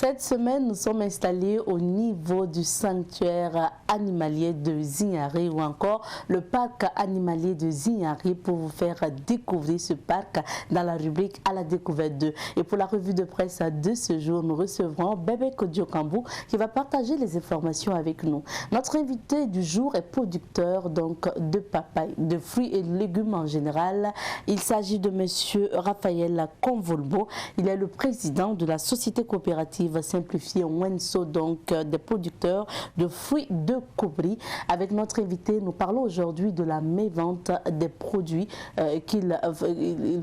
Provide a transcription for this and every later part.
Cette semaine, nous sommes installés au niveau du sanctuaire animalier de Zignari ou encore le parc animalier de Zignari pour vous faire découvrir ce parc dans la rubrique à la découverte 2. Et pour la revue de presse de ce jour, nous recevrons Bébé Kodjo-Kambou qui va partager les informations avec nous. Notre invité du jour est producteur donc de papaye, de fruits et légumes en général. Il s'agit de monsieur Raphaël Convolbo. Il est le président de la société coopérative simplifiée Wenso, donc des producteurs de fruits de Kobri. Avec notre invité, nous parlons aujourd'hui de la mévente des produits qu'il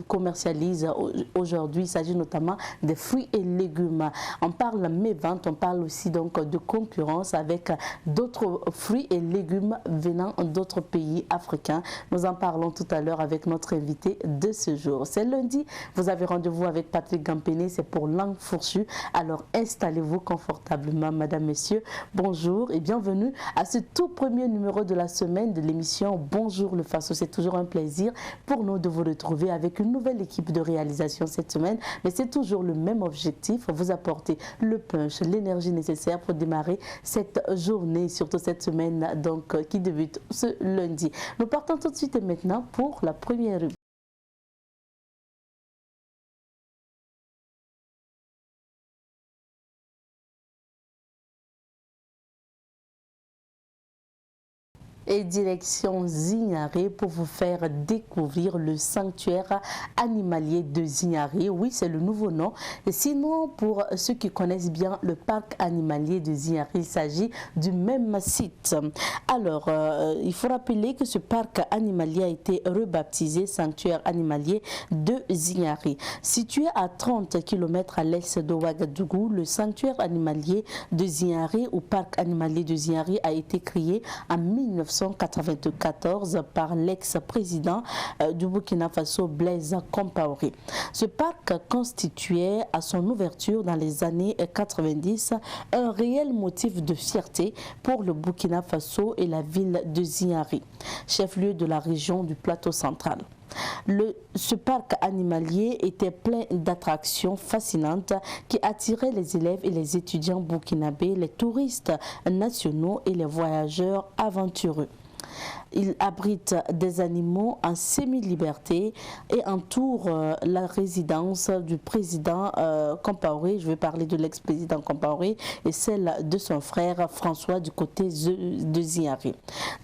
commercialise aujourd'hui. Il s'agit notamment des fruits et légumes. On parle mévente, on parle aussi donc de concurrence avec d'autres fruits et légumes venant d'autres pays africains. Nous en parlons tout à l'heure avec notre invité de ce jour. C'est lundi, vous avez rendez-vous avec Patrick Gampéné, c'est pour Langue Fourchue. Alors installez-vous confortablement, madame, messieurs. Bonjour et bienvenue à ce tout premier numéro de la semaine de l'émission Bonjour le Faso. C'est toujours un plaisir pour nous de vous retrouver avec une nouvelle équipe de réalisation cette semaine. Mais c'est toujours le même objectif, vous apporter le punch, l'énergie nécessaire pour démarrer cette journée, surtout cette semaine donc qui débute ce lundi. Nous partons tout de suite et maintenant pour la première rubrique. Et direction Zignari pour vous faire découvrir le sanctuaire animalier de Zignari. Oui, c'est le nouveau nom. Et sinon, pour ceux qui connaissent bien le parc animalier de Zignari, il s'agit du même site. Alors, il faut rappeler que ce parc animalier a été rebaptisé sanctuaire animalier de Zignari. Situé à 30 km à l'est de Ouagadougou, le sanctuaire animalier de Zignari ou parc animalier de Zignari a été créé en 1994 par l'ex-président du Burkina Faso, Blaise Compaoré. Ce parc constituait à son ouverture dans les années 90 un réel motif de fierté pour le Burkina Faso et la ville de Zignari, chef-lieu de la région du Plateau central. Ce parc animalier était plein d'attractions fascinantes qui attiraient les élèves et les étudiants burkinabés, les touristes nationaux et les voyageurs aventureux. Il abrite des animaux en semi-liberté et entoure la résidence du président Compaoré. Je vais parler de l'ex-président Compaoré et celle de son frère François du côté de Zignari.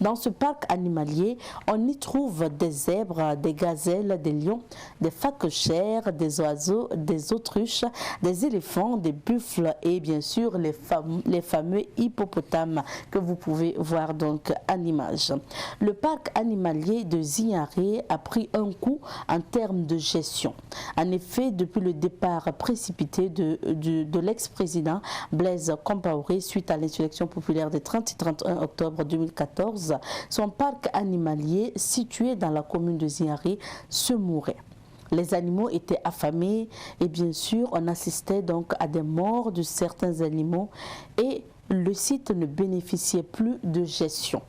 Dans ce parc animalier, on y trouve des zèbres, des gazelles, des lions, des phacochères, des oiseaux, des autruches, des éléphants, des buffles et bien sûr les fameux hippopotames que vous pouvez voir donc en image. Le parc animalier de Zignari a pris un coup en termes de gestion. En effet, depuis le départ précipité de l'ex-président Blaise Compaoré suite à l'insurrection populaire des 30 et 31 octobre 2014, son parc animalier situé dans la commune de Zignari se mourait. Les animaux étaient affamés et bien sûr on assistait donc à des morts de certains animaux et le site ne bénéficiait plus de gestion.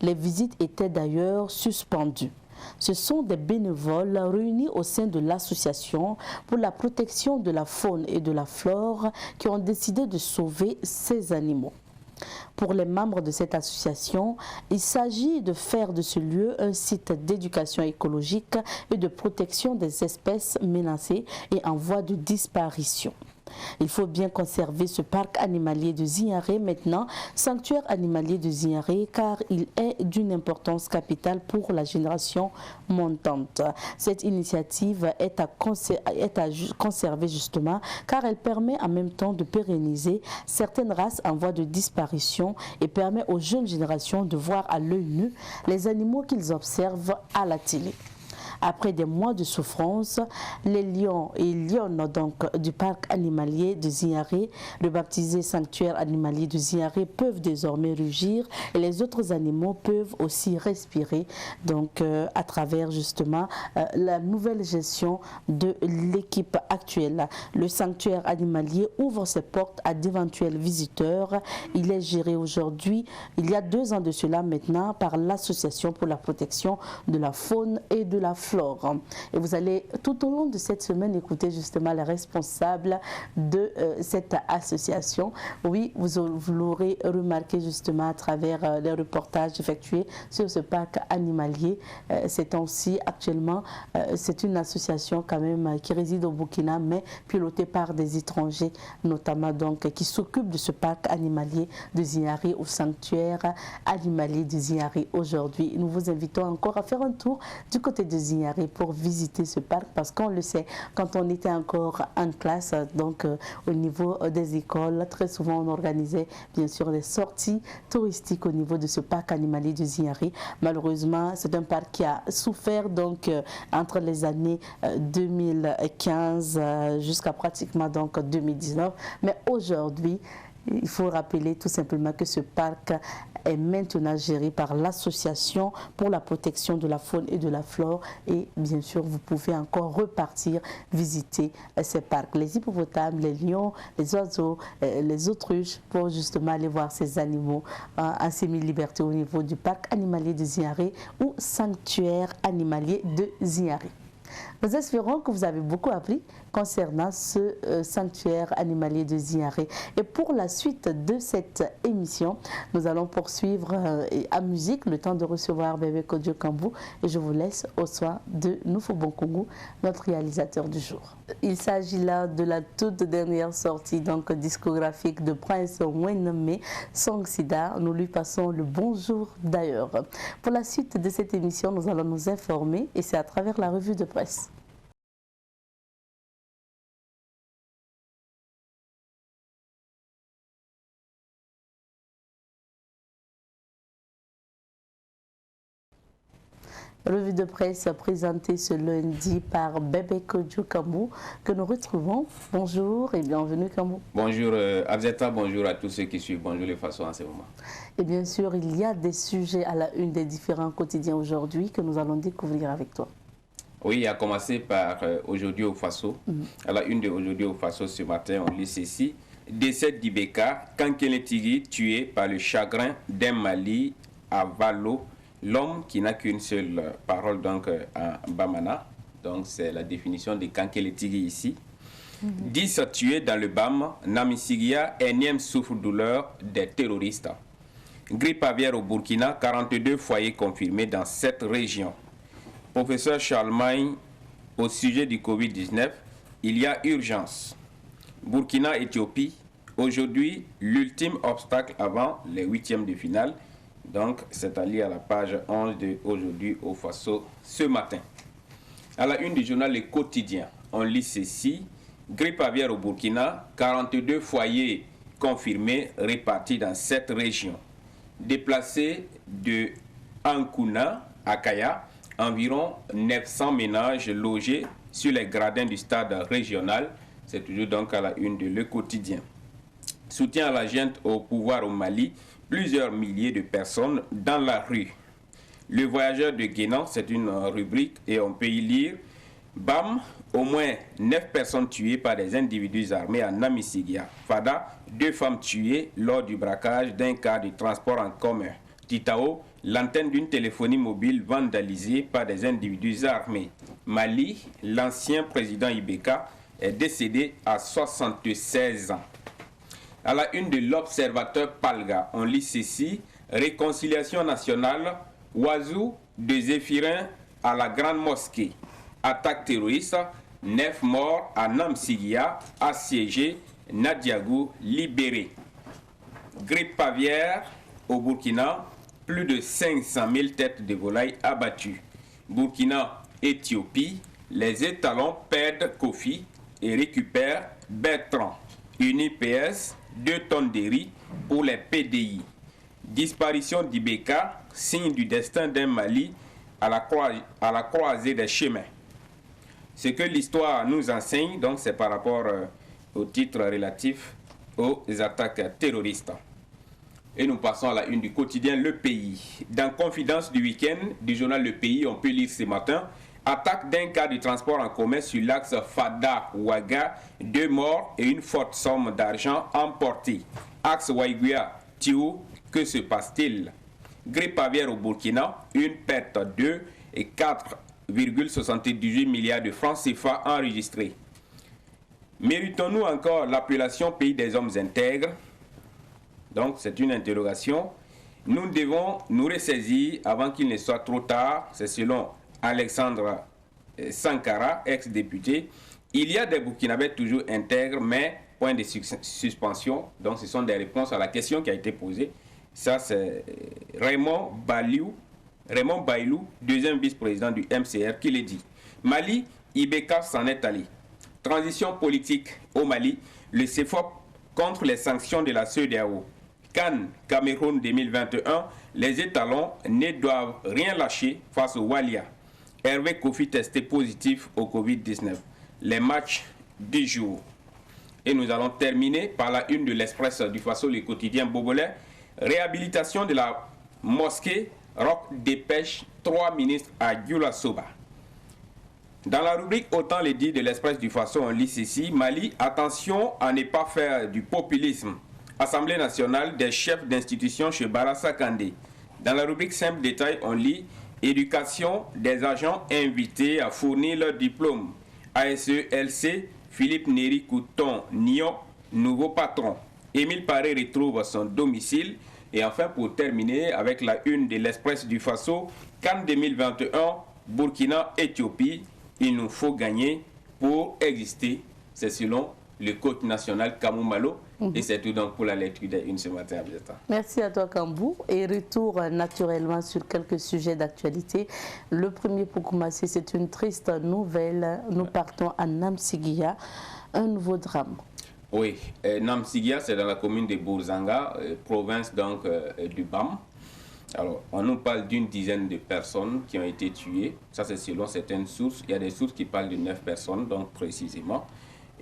Les visites étaient d'ailleurs suspendues. Ce sont des bénévoles réunis au sein de l'association pour la protection de la faune et de la flore qui ont décidé de sauver ces animaux. Pour les membres de cette association, il s'agit de faire de ce lieu un site d'éducation écologique et de protection des espèces menacées et en voie de disparition. Il faut bien conserver ce parc animalier de Zignari maintenant, sanctuaire animalier de Zignari, car il est d'une importance capitale pour la génération montante. Cette initiative est à conserver justement, car elle permet en même temps de pérenniser certaines races en voie de disparition et permet aux jeunes générations de voir à l'œil nu les animaux qu'ils observent à la télé. Après des mois de souffrance, les lions et lionnes donc du parc animalier de Zignari, le baptisé sanctuaire animalier de Zignari, peuvent désormais rugir et les autres animaux peuvent aussi respirer donc à travers justement la nouvelle gestion de l'équipe actuelle. Le sanctuaire animalier ouvre ses portes à d'éventuels visiteurs. Il est géré aujourd'hui, il y a 2 ans de cela maintenant, par l'Association pour la protection de la faune et de la flore. flore. Et vous allez tout au long de cette semaine écouter justement les responsables de cette association. Oui, vous l'aurez remarqué justement à travers les reportages effectués sur ce parc animalier. Ces temps-ci, actuellement, c'est une association quand même qui réside au Burkina, mais pilotée par des étrangers, notamment donc qui s'occupent de ce parc animalier de Zignari, au sanctuaire animalier de Zignari. Aujourd'hui, nous vous invitons encore à faire un tour du côté de Zignari pour visiter ce parc, parce qu'on le sait, quand on était encore en classe, donc au niveau des écoles, très souvent on organisait bien sûr des sorties touristiques au niveau de ce parc animalier de Zignari. Malheureusement, c'est un parc qui a souffert donc entre les années 2015 jusqu'à pratiquement donc 2019. Mais aujourd'hui, il faut rappeler tout simplement que ce parc est maintenant géré par l'Association pour la protection de la faune et de la flore. Et bien sûr, vous pouvez encore repartir visiter ces parcs. Les hippopotames, les lions, les oiseaux, les autruches, pour justement aller voir ces animaux en semi-liberté au niveau du parc animalier de Zignari ou sanctuaire animalier de Zignari. Nous espérons que vous avez beaucoup appris concernant ce sanctuaire animalier de Zignari. Et pour la suite de cette émission, nous allons poursuivre à musique le temps de recevoir Bébé Kodjo Kambou. Et je vous laisse au soin de Noufo Bonkongo, notre réalisateur du jour. Il s'agit là de la toute dernière sortie donc discographique de Prince Weneme, Song Sida. Nous lui passons le bonjour d'ailleurs. Pour la suite de cette émission, nous allons nous informer et c'est à travers la revue de presse. Revue de presse présentée ce lundi par Bébé Kodjo Kambou que nous retrouvons. Bonjour et bienvenue Kambou. Bonjour Abzeta, bonjour à tous ceux qui suivent, bonjour les façons en ce moment. Et bien sûr, il y a des sujets à la une des différents quotidiens aujourd'hui que nous allons découvrir avec toi. Oui, à commencer par aujourd'hui au Faso. À la une de aujourd'hui au Faso ce matin, on lit ceci. Décès d'Ibeka, Kankele Tigui tué par le chagrin d'un Mali à Valo. L'homme qui n'a qu'une seule parole donc en Bamana, donc c'est la définition de Kankele Tigui ici. 10 tués dans le BAM, Namisigia, énième souffre-douleur des terroristes. Grippe aviaire au Burkina, 42 foyers confirmés dans cette région. Professeur Charlemagne, au sujet du Covid-19, il y a urgence. Burkina-Éthiopie, aujourd'hui, l'ultime obstacle avant les huitièmes de finale. Donc, c'est à lire à la page 11 de aujourd'hui au Faso ce matin. À la une du journal Le Quotidien, on lit ceci. Grippe aviaire au Burkina, 42 foyers confirmés répartis dans cette région. Déplacés de Ankuna à Kaya, environ 900 ménages logés sur les gradins du stade régional. C'est toujours donc à la une de Le Quotidien. Soutien à la junte au pouvoir au Mali, plusieurs milliers de personnes dans la rue. Le voyageur de Guénan, c'est une rubrique et on peut y lire. BAM, au moins 9 personnes tuées par des individus armés à Namisigia. Fada, 2 femmes tuées lors du braquage d'un car de transport en commun. Titao, l'antenne d'une téléphonie mobile vandalisée par des individus armés. Mali, l'ancien président Ibeka est décédé à 76 ans. À la une de l'Observateur Palga, on lit ceci. Réconciliation nationale, Oiseau de Zéphirin à la Grande Mosquée. Attaque terroriste, 9 morts à Namsigia, assiégé, Nadiagou libéré. Grippe aviaire au Burkina, plus de 500 000 têtes de volailles abattues. Burkina, Éthiopie, les étalons perdent Kofi et récupèrent Bertrand. UniPS, 2 tonnes de riz pour les PDI. Disparition d'Ibeka, signe du destin d'un Mali à la croisée des chemins. Ce que l'histoire nous enseigne, donc, c'est par rapport au titre relatif aux attaques terroristes. Et nous passons à la une du quotidien Le Pays. Dans Confidence du week-end du journal Le Pays, on peut lire ce matin: attaque d'un car de transport en commun sur l'axe Fada-Ouaga, 2 morts et une forte somme d'argent emportée. Axe Waiguia-Tiou, que se passe-t-il? Grippe aviaire au Burkina, une perte 2 et 4 1,78 milliard de francs CFA enregistrés. Méritons-nous encore l'appellation pays des hommes intègres? Donc c'est une interrogation. Nous devons nous ressaisir avant qu'il ne soit trop tard. C'est selon Alexandre Sankara, ex-député. Il y a des Burkinabés toujours intègres, mais point de suspension. Donc ce sont des réponses à la question qui a été posée. Ça c'est Raymond Bailou, deuxième vice-président du MCR, qui l'a dit. Mali, Ibeka s'en est allé. Transition politique au Mali, le CFOP contre les sanctions de la CEDEAO. Cannes, Cameroun 2021, les étalons ne doivent rien lâcher face au Walia. Hervé Kofi testé positif au Covid-19. Les matchs du jour. Et nous allons terminer par la une de l'Express du Faso, le quotidien Bobolais. Réhabilitation de la mosquée, Rock dépêche 3 ministres à Gyula Soba. Dans la rubrique Autant les dit de l'Express du Faso, on lit ceci. Mali, attention à ne pas faire du populisme. Assemblée nationale des chefs d'institution chez Barassa Kandé. Dans la rubrique Simple détail, on lit éducation des agents invités à fournir leur diplôme. ASELC, Philippe Néry Couton Nyon, nouveau patron. Émile Paré retrouve son domicile. Et enfin, pour terminer avec la une de l'Express du Faso, Cannes 2021, Burkina, Éthiopie, il nous faut gagner pour exister. C'est selon le coach national Kamou Malo. Et c'est tout donc pour la lecture des unes ce matin à Bieta. Merci à toi Kambou. Et retour naturellement sur quelques sujets d'actualité. Le premier pour commencer, c'est une triste nouvelle. Nous partons à Namsigia, un nouveau drame. Oui, Namsigia, c'est dans la commune de Bourzanga, province donc du BAM. Alors, on nous parle d'une dizaine de personnes qui ont été tuées. Ça, c'est selon certaines sources. Il y a des sources qui parlent de 9 personnes, donc précisément.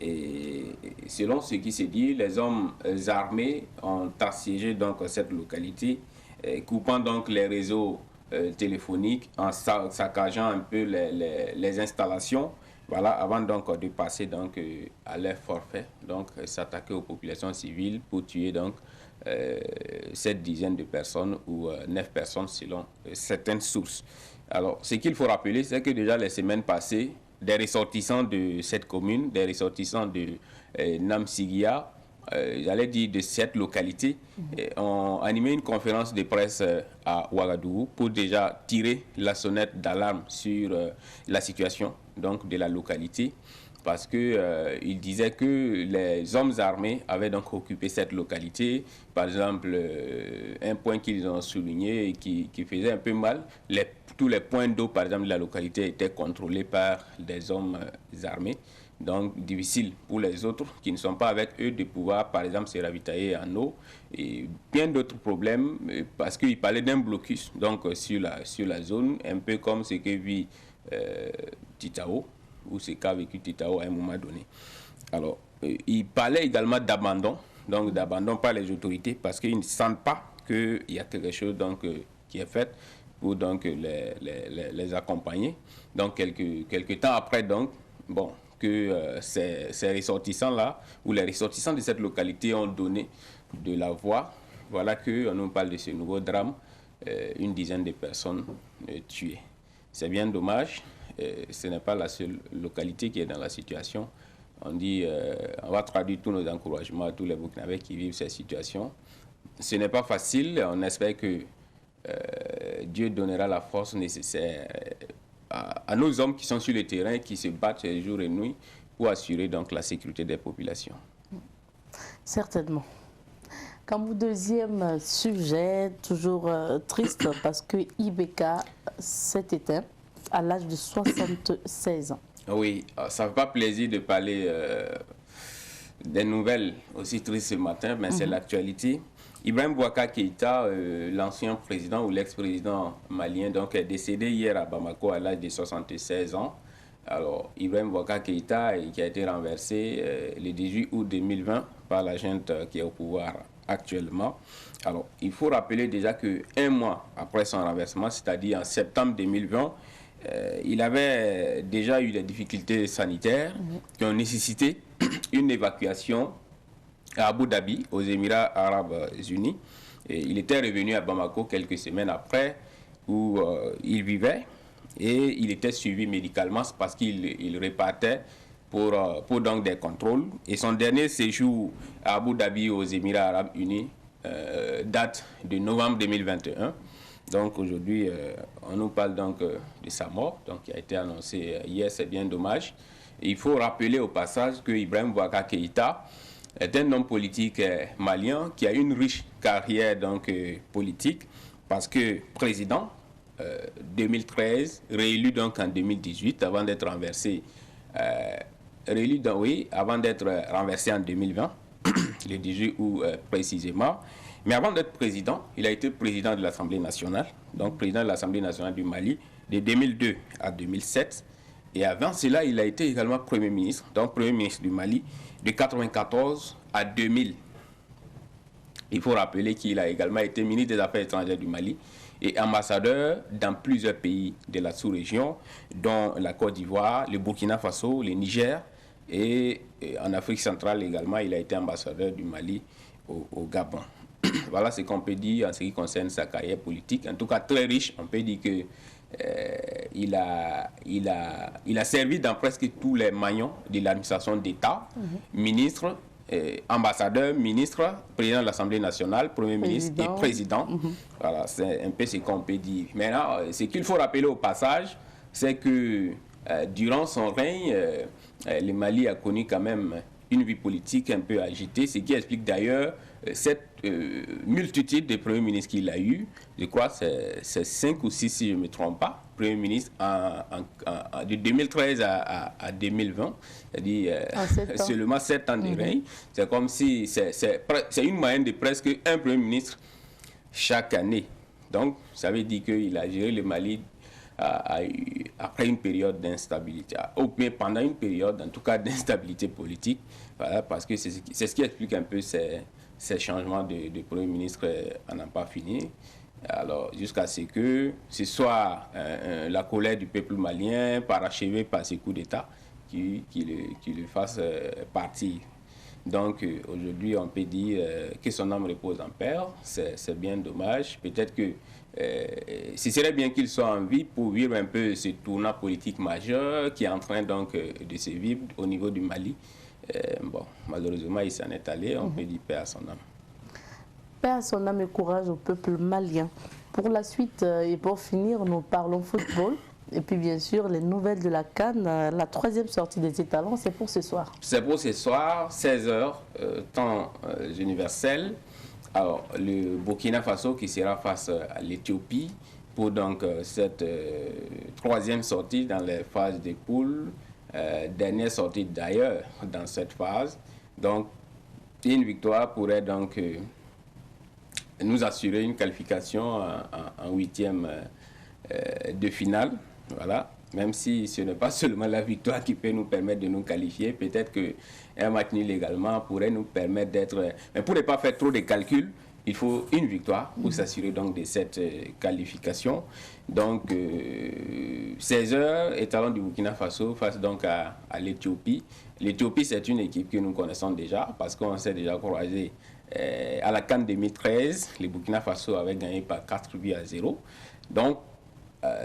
Et selon ce qui s'est dit, les hommes armés ont assiégé donc cette localité, coupant donc les réseaux téléphoniques, en saccageant un peu les installations. Voilà, avant donc de passer donc à leur forfait, donc s'attaquer aux populations civiles pour tuer donc cette dizaine de personnes ou 9 personnes selon certaines sources. Alors, ce qu'il faut rappeler, c'est que déjà les semaines passées, des ressortissants de cette commune, des ressortissants de Namsigia, j'allais dire de cette localité, ont animé une conférence de presse à Ouagadougou pour déjà tirer la sonnette d'alarme sur la situation donc, de la localité, parce qu'ils disaient que les hommes armés avaient donc occupé cette localité. Par exemple, un point qu'ils ont souligné et qui faisait un peu mal, tous les points d'eau, par exemple, de la localité étaient contrôlés par des hommes armés. Donc, difficile pour les autres qui ne sont pas avec eux de pouvoir, par exemple, se ravitailler en eau. Et bien d'autres problèmes, parce qu'il parlait d'un blocus donc, sur la zone, un peu comme ce que vit Titao, ou ce qu'a vécu Titao à un moment donné. Alors, il parlait également d'abandon, donc d'abandon par les autorités, parce qu'ils ne sentent pas qu'il y a quelque chose donc, qui est fait pour donc, les accompagner. Donc, quelques temps après, donc, bon, que ces ressortissants-là, ou les ressortissants de cette localité ont donné de la voix, voilà qu'on nous parle de ce nouveau drame, une dizaine de personnes tuées. C'est bien dommage, ce n'est pas la seule localité qui est dans la situation. On dit, on va traduire tous nos encouragements à tous les Burkinabés qui vivent cette situation. Ce n'est pas facile, on espère que Dieu donnera la force nécessaire à nos hommes qui sont sur le terrain, qui se battent jour et nuit pour assurer donc la sécurité des populations. Certainement. Comme deuxième sujet, toujours triste parce que Ibeka s'est éteint à l'âge de 76 ans. Oui, ça ne fait pas plaisir de parler des nouvelles aussi tristes ce matin, mais c'est l'actualité. Ibrahim Boubacar Keïta, l'ancien président ou l'ex-président malien, donc, est décédé hier à Bamako à l'âge de 76 ans. Alors, Ibrahim Boubacar Keïta, qui a été renversé le 18 août 2020 par la junte qui est au pouvoir actuellement. Alors, il faut rappeler déjà qu'un mois après son renversement, c'est-à-dire en septembre 2020, il avait déjà eu des difficultés sanitaires qui ont nécessité une évacuation à Abu Dhabi, aux Émirats Arabes Unis. Et il était revenu à Bamako quelques semaines après, où il vivait. et il était suivi médicalement parce qu'il repartait pour donc des contrôles. Et son dernier séjour à Abu Dhabi aux Émirats Arabes Unis date de novembre 2021. Donc aujourd'hui, on nous parle donc de sa mort, donc qui a été annoncée hier, c'est bien dommage. Et il faut rappeler au passage que Ibrahim Boubacar Keïta est un homme politique malien qui a une riche carrière donc, politique parce que président 2013, réélu donc en 2018 avant d'être renversé, avant d'être renversé en 2020, le 18 août précisément. Mais avant d'être président, il a été président de l'Assemblée nationale, donc président de l'Assemblée nationale du Mali de 2002 à 2007. Et avant cela, il a été également Premier ministre, donc Premier ministre du Mali de 1994 à 2000. Il faut rappeler qu'il a également été ministre des Affaires étrangères du Mali et ambassadeur dans plusieurs pays de la sous-région, dont la Côte d'Ivoire, le Burkina Faso, le Niger et en Afrique centrale également, il a été ambassadeur du Mali au Gabon. Voilà ce qu'on peut dire en ce qui concerne sa carrière politique. En tout cas, très riche. On peut dire que il a servi dans presque tous les maillons de l'administration d'État, ministre, ambassadeur, ministre, président de l'Assemblée nationale, Premier ministre et président. Voilà, c'est un peu ce qu'on peut dire. Maintenant, ce qu'il faut rappeler au passage, c'est que durant son règne, le Mali a connu quand même une vie politique un peu agitée, ce qui explique d'ailleurs cette multitude de premiers ministres qu'il a eu. Je crois que c'est 5 ou 6 si je ne me trompe pas, premiers ministres de 2013 à 2020, c'est-à-dire seulement 7 ans de règne. C'est comme si c'est une moyenne de presque un premier ministre chaque année. Donc ça veut dire qu'il a géré le Mali après une période d'instabilité, ou bien pendant une période en tout cas d'instabilité politique, voilà, parce que c'est ce qui explique un peu ces changements de Premier ministre à n'en pas finir. Alors, jusqu'à ce que ce soit la colère du peuple malien, parachevée par ces coups d'État, qui le fasse partir. Donc, aujourd'hui, on peut dire que son âme repose en paix. C'est bien dommage. Peut-être que ce serait bien qu'il soit en vie pour vivre un peu ce tournant politique majeur qui est en train donc de se vivre au niveau du Mali. Bon, malheureusement, il s'en est allé. On peut dire paix à son âme. Paix à son âme et courage au peuple malien. Pour la suite et pour finir, nous parlons football. Et puis bien sûr, les nouvelles de la CAN, la troisième sortie des étalons, c'est pour ce soir. C'est pour ce soir, 16h, temps universel. Alors, le Burkina Faso qui sera face à l'Éthiopie pour donc cette troisième sortie dans les phases de poule, dernière sortie d'ailleurs dans cette phase. Donc, une victoire pourrait donc nous assurer une qualification en huitième de finale. Voilà. Même si ce n'est pas seulement la victoire qui peut nous permettre de nous qualifier, peut-être qu'un match nul également pourrait nous permettre d'être... Mais pour ne pas faire trop de calculs, il faut une victoire pour s'assurer donc de cette qualification. Donc, 16h, étalon du Burkina Faso face donc à l'Éthiopie. L'Éthiopie, c'est une équipe que nous connaissons déjà parce qu'on s'est déjà croisé à la CAN 2013. Le Burkina Faso avait gagné par 4-0. Donc,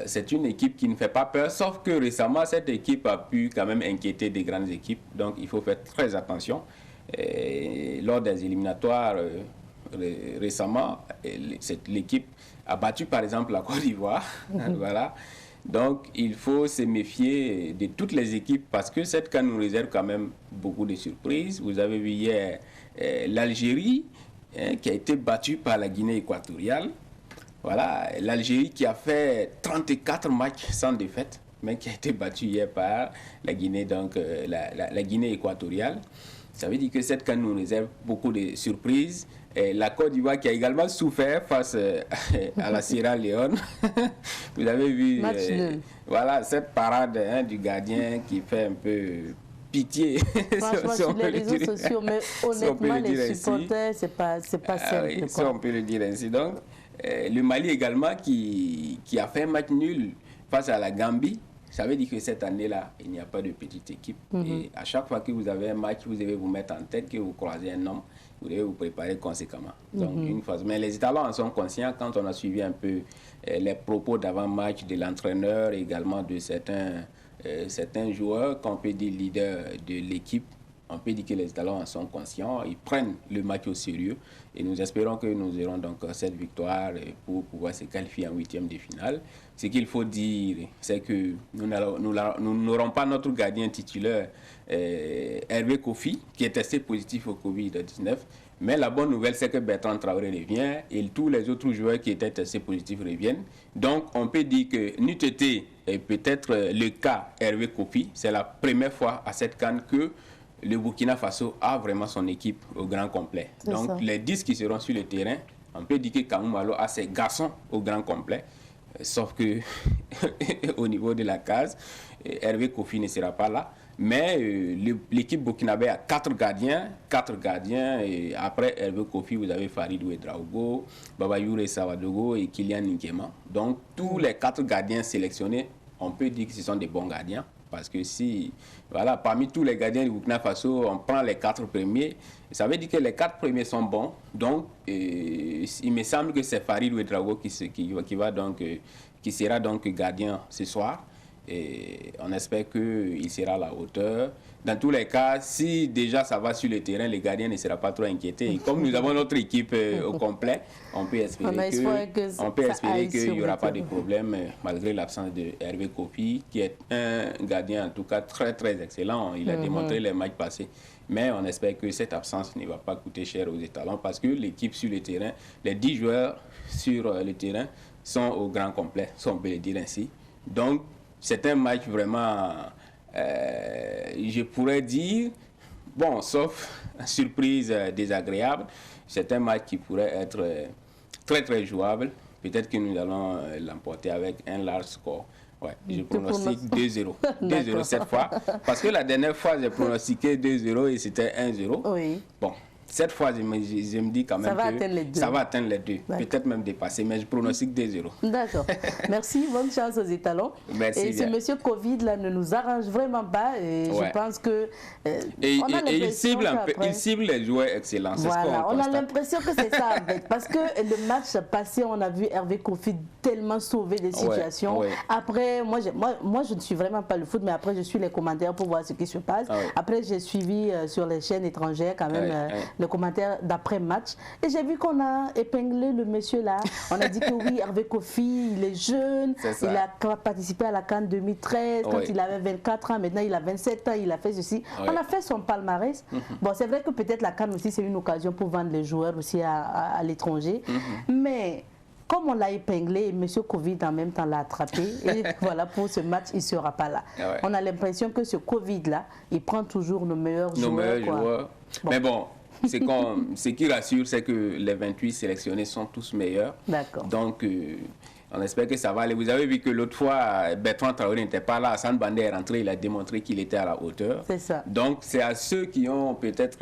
c'est une équipe qui ne fait pas peur, sauf que récemment, cette équipe a pu quand même inquiéter des grandes équipes. Donc, il faut faire très attention. Lors des éliminatoires récemment, l'équipe a battu par exemple la Côte d'Ivoire. Voilà. Donc, il faut se méfier de toutes les équipes parce que cette CAN nous réserve quand même beaucoup de surprises. Vous avez vu hier l'Algérie qui a été battue par la Guinée équatoriale. Voilà, l'Algérie qui a fait 34 matchs sans défaite, mais qui a été battue hier par la Guinée, donc la Guinée équatoriale. Ça veut dire que cette CAN nous réserve beaucoup de surprises. Et la Côte d'Ivoire qui a également souffert face à la Sierra Leone. Vous avez vu voilà, cette parade du gardien qui fait un peu pitié. Franchement, sur les réseaux sociaux, mais honnêtement, les supporters, c'est pas simple. Oui, ça, on peut le dire ainsi. Donc, le Mali également qui a fait un match nul face à la Gambie. ça veut dire que cette année-là, il n'y a pas de petite équipe. Et à chaque fois que vous avez un match, vous devez vous mettre en tête que vous croisez un homme, vous devez vous préparer conséquemment. Donc, une fois, mais les Italiens en sont conscients quand on a suivi un peu les propos d'avant-match de l'entraîneur, également de certains joueurs, qu'on peut dire leaders de l'équipe. On peut dire que les Italiens en sont conscients, ils prennent le match au sérieux et nous espérons que nous aurons donc cette victoire pour pouvoir se qualifier en huitième de finale. Ce qu'il faut dire, c'est que nous n'aurons pas notre gardien titulaire, Hervé Kofi, qui est testé positif au Covid-19. Mais la bonne nouvelle, c'est que Bertrand Traoré revient et tous les autres joueurs qui étaient testés positifs reviennent. Donc, on peut dire que n'eût été peut-être le cas Hervé Kofi, c'est la première fois à cette CAN que le Burkina Faso a vraiment son équipe au grand complet. Donc, les 10 qui seront sur le terrain, on peut dire que Kamou Malo a ses garçons au grand complet. Sauf que au niveau de la case, Hervé Kofi ne sera pas là. Mais l'équipe burkinabé a 4 gardiens. Et après Hervé Kofi, vous avez Farid Ouedraogo, Babayoure Sawadogo et Kylian Nkema. Donc, tous les 4 gardiens sélectionnés, on peut dire que ce sont des bons gardiens. Parce que si, voilà, parmi tous les gardiens du Burkina Faso, on prend les 4 premiers, ça veut dire que les 4 premiers sont bons. Donc, il me semble que c'est Farid Ouedraogo qui sera donc gardien ce soir. Et on espère qu'il sera à la hauteur. Dans tous les cas, si déjà ça va sur le terrain, les gardiens ne seront pas trop inquiétés. Et comme nous avons notre équipe au complet, on peut espérer qu'il n'y aura pas de problème malgré l'absence de Hervé Kofi, qui est un gardien en tout cas très très excellent. Il a démontré les matchs passés. Mais on espère que cette absence ne va pas coûter cher aux Étalons parce que l'équipe sur le terrain, les 10 joueurs sur le terrain sont au grand complet, si on peut le dire ainsi. Donc, c'est un match vraiment, je pourrais dire, bon, sauf surprise désagréable, c'est un match qui pourrait être très très jouable. Peut-être que nous allons l'emporter avec un large score. Ouais, je pronostique 2-0. 2-0 cette fois. Parce que la dernière fois, j'ai pronostiqué 2-0 et c'était 1-0. Oui. Bon. Cette fois, je me dis quand même ça va atteindre les deux. Peut-être même dépasser, mais je pronostique 2-0. D'accord. Merci, bonne chance aux Étalons. Merci. Et ce monsieur Covid là ne nous arrange vraiment pas. Et je pense que. Il cible les joueurs excellents. Voilà, on a l'impression que c'est ça en fait. Parce que le match passé, on a vu Hervé Kofi tellement sauver des situations. Après, moi, je ne suis vraiment pas le foot, mais après, je suis les commentaires pour voir ce qui se passe. Après, j'ai suivi sur les chaînes étrangères quand même. Le commentaire d'après-match. Et j'ai vu qu'on a épinglé le monsieur là. On a dit que oui, Hervé Kofi, il est jeune. Il a participé à la CAN 2013 quand il avait 24 ans. Maintenant, il a 27 ans. Il a fait ceci. On a fait son palmarès. Bon, c'est vrai que peut-être la CAN aussi, c'est une occasion pour vendre les joueurs aussi à l'étranger. Mais comme on l'a épinglé, M. Covid en même temps l'a attrapé. Et voilà, pour ce match, il ne sera pas là. On a l'impression que ce Covid-là, il prend toujours nos meilleurs joueurs. Bon. Mais bon, ce qui rassure, c'est que les 28 sélectionnés sont tous meilleurs. D'accord. Donc, on espère que ça va aller. Vous avez vu que l'autre fois, Bertrand Traoré n'était pas là. Hassan Bandé est rentré, il a démontré qu'il était à la hauteur. C'est ça. Donc, c'est à ceux qui ont peut-être,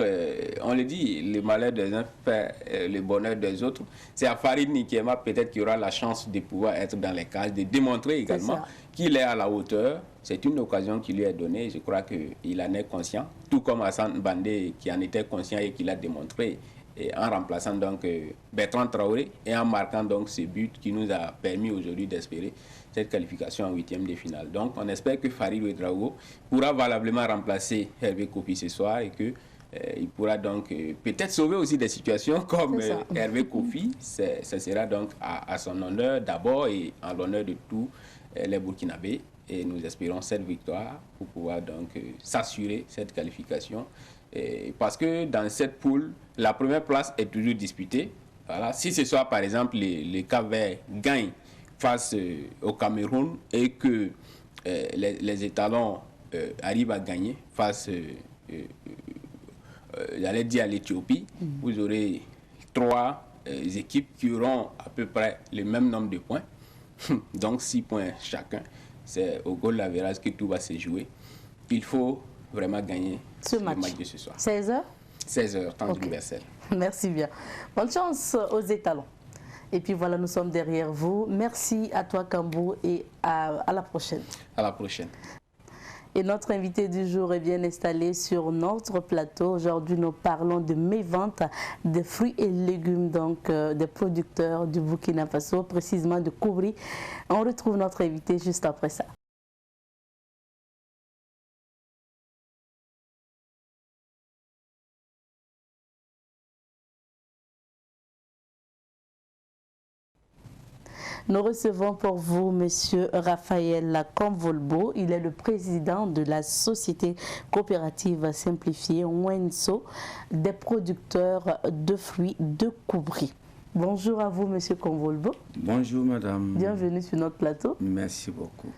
on le dit, le malheur des uns fait le bonheur des autres. C'est à Farid Nkema peut-être qu'il aura la chance de pouvoir être dans les cases, de démontrer également qu'il est à la hauteur. C'est une occasion qui lui est donnée. Je crois qu'il en est conscient. Tout comme Hassan Bandé qui en était conscient et qui l'a démontré. Et en remplaçant donc Bertrand Traoré et en marquant donc ce but qui nous a permis aujourd'hui d'espérer cette qualification en huitième de finale. Donc on espère que Farid Ouedraogo pourra valablement remplacer Hervé Kofi ce soir et que il pourra donc peut-être sauver aussi des situations comme Hervé Kofi. Ça sera donc à son honneur d'abord et en l'honneur de tous les Burkinabés. Et nous espérons cette victoire pour pouvoir donc s'assurer cette qualification. Parce que dans cette poule, la première place est toujours disputée. Voilà. Si ce soir, par exemple, les Cap-Verts gagnent face au Cameroun et que les Étalons arrivent à gagner face, j'allais dire à l'Éthiopie, vous aurez 3 équipes qui auront à peu près le même nombre de points. Donc 6 points chacun. C'est au goal d'avérage que tout va se jouer. Il faut vraiment gagner le match de ce soir. 16h 16h, temps universel. Merci bien. Bonne chance aux Étalons. Et puis voilà, nous sommes derrière vous. Merci à toi, Kambou, et à la prochaine. À la prochaine. Et notre invité du jour est bien installé sur notre plateau. Aujourd'hui, nous parlons de mes-ventes des fruits et légumes, donc des producteurs du Burkina Faso, précisément de Koubri. On retrouve notre invité juste après ça. Nous recevons pour vous Monsieur Raphaël Convolbo. Il est le président de la société coopérative simplifiée Wenso, des producteurs de fruits de Koubri. Bonjour à vous, Monsieur Convolbo. Bonjour, madame. Bienvenue sur notre plateau. Merci beaucoup.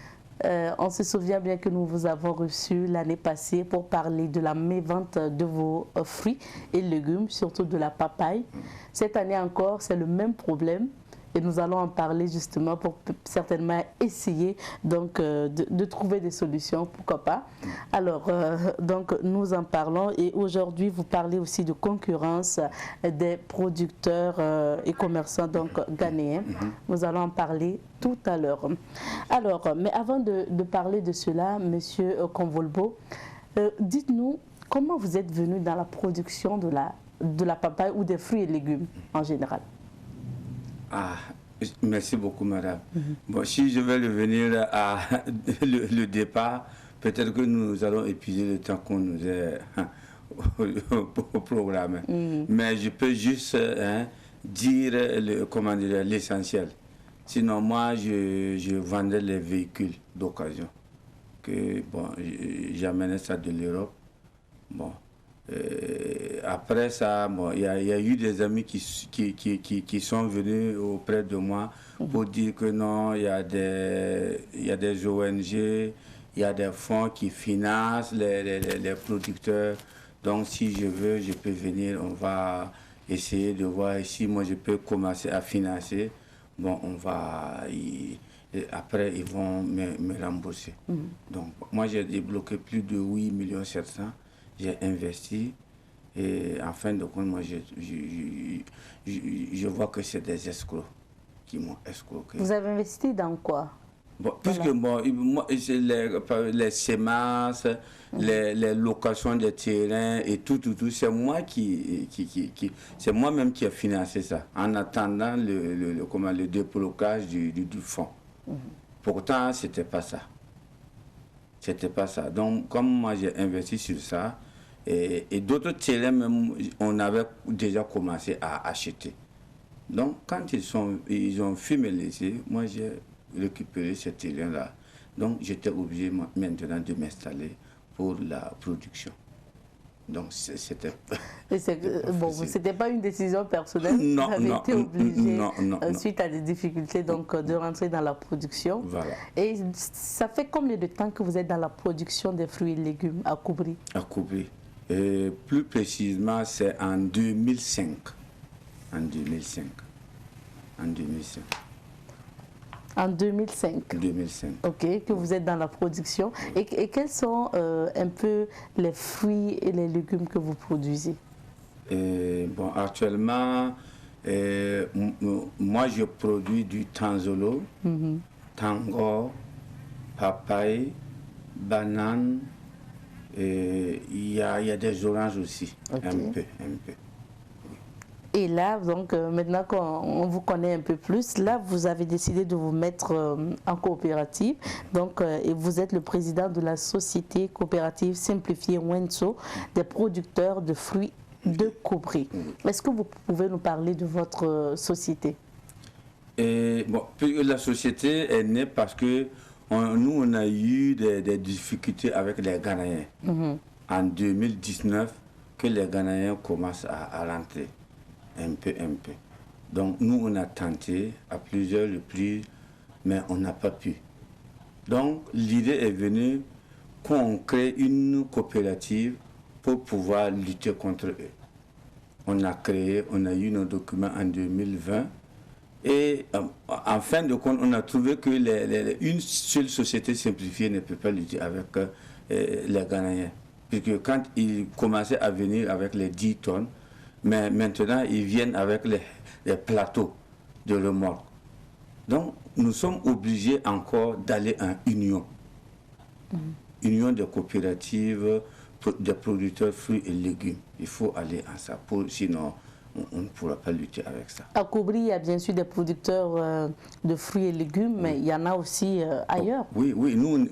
On se souvient bien que nous vous avons reçu l'année passée pour parler de la mévente de vos fruits et légumes, surtout de la papaye. Cette année encore, c'est le même problème. Et nous allons en parler justement pour certainement essayer donc, de trouver des solutions, pourquoi pas. Alors, donc nous en parlons et aujourd'hui vous parlez aussi de concurrence des producteurs et commerçants donc ghanéens. Nous allons en parler tout à l'heure. Alors, mais avant de parler de cela, Monsieur Convolbo, dites-nous comment vous êtes venu dans la production de la papaye ou des fruits et légumes en général. Ah, merci beaucoup, madame. Bon, si je vais revenir à le départ, peut-être que nous allons épuiser le temps qu'on nous est au programme. Mais je peux juste dire l'essentiel. Sinon, moi, je vendais les véhicules d'occasion. Que bon, j'amenais ça de l'Europe. Bon. Après ça, bon, il y a eu des amis qui sont venus auprès de moi pour dire que non, il y a des ONG, il y a des fonds qui financent les producteurs. Donc si je veux, je peux venir, on va essayer de voir si moi je peux commencer à financer. Bon, on va... après, ils vont me rembourser. Donc moi, j'ai débloqué plus de 8 700 000. J'ai investi et en fin de compte, moi, je vois que c'est des escrocs qui m'ont escroqué. Vous avez investi dans quoi? Bon, puisque bon, moi, les semences, les locations des terrains et tout, c'est moi c'est moi-même qui ai financé ça en attendant le déblocage du fonds. Pourtant, c'était pas ça. C'était pas ça. Donc, comme moi, j'ai investi sur ça, et d'autres terrains, même, on avait déjà commencé à acheter. Donc, quand ils ont pu me laisser, moi, j'ai récupéré ce terrain-là. Donc, j'étais obligé maintenant de m'installer pour la production. Donc, c'était... Bon, c'était pas une décision personnelle. Non, vous avez été obligé, suite à des difficultés, donc, de rentrer dans la production. Voilà. Et ça fait combien de temps que vous êtes dans la production des fruits et légumes à Koubri? À Koubri. Et plus précisément, c'est en 2005. En 2005. En 2005. En 2005. 2005. Ok, que vous êtes dans la production. Et quels sont un peu les fruits et les légumes que vous produisez? Bon, actuellement, moi je produis du tanzolo, tango, papaye, banane, il y a des oranges aussi, un peu. Et là, donc, maintenant qu'on vous connaît un peu plus, là, vous avez décidé de vous mettre en coopérative. Donc, et vous êtes le président de la société coopérative simplifiée Wenso, des producteurs de fruits de Koubri. Est-ce que vous pouvez nous parler de votre société? Bon, la société est née parce que nous, on a eu des difficultés avec les Ghanéens. En 2019, que les Ghanéens commencent à rentrer. Un peu. Donc nous, on a tenté à plusieurs reprises, mais on n'a pas pu. Donc l'idée est venue qu'on crée une coopérative pour pouvoir lutter contre eux. On a eu nos documents en 2020 et en fin de compte, on a trouvé que une seule société simplifiée ne peut pas lutter avec les Ghanéens. Puisque quand ils commençaient à venir avec les 10 tonnes, mais maintenant, ils viennent avec les plateaux. de remorques. Donc, nous sommes obligés encore d'aller en union. Union de coopératives, des producteurs fruits et légumes. Il faut aller en ça, sinon on ne pourra pas lutter avec ça. À Koubri, il y a bien sûr des producteurs de fruits et légumes, mais il y en a aussi ailleurs. Oui, nous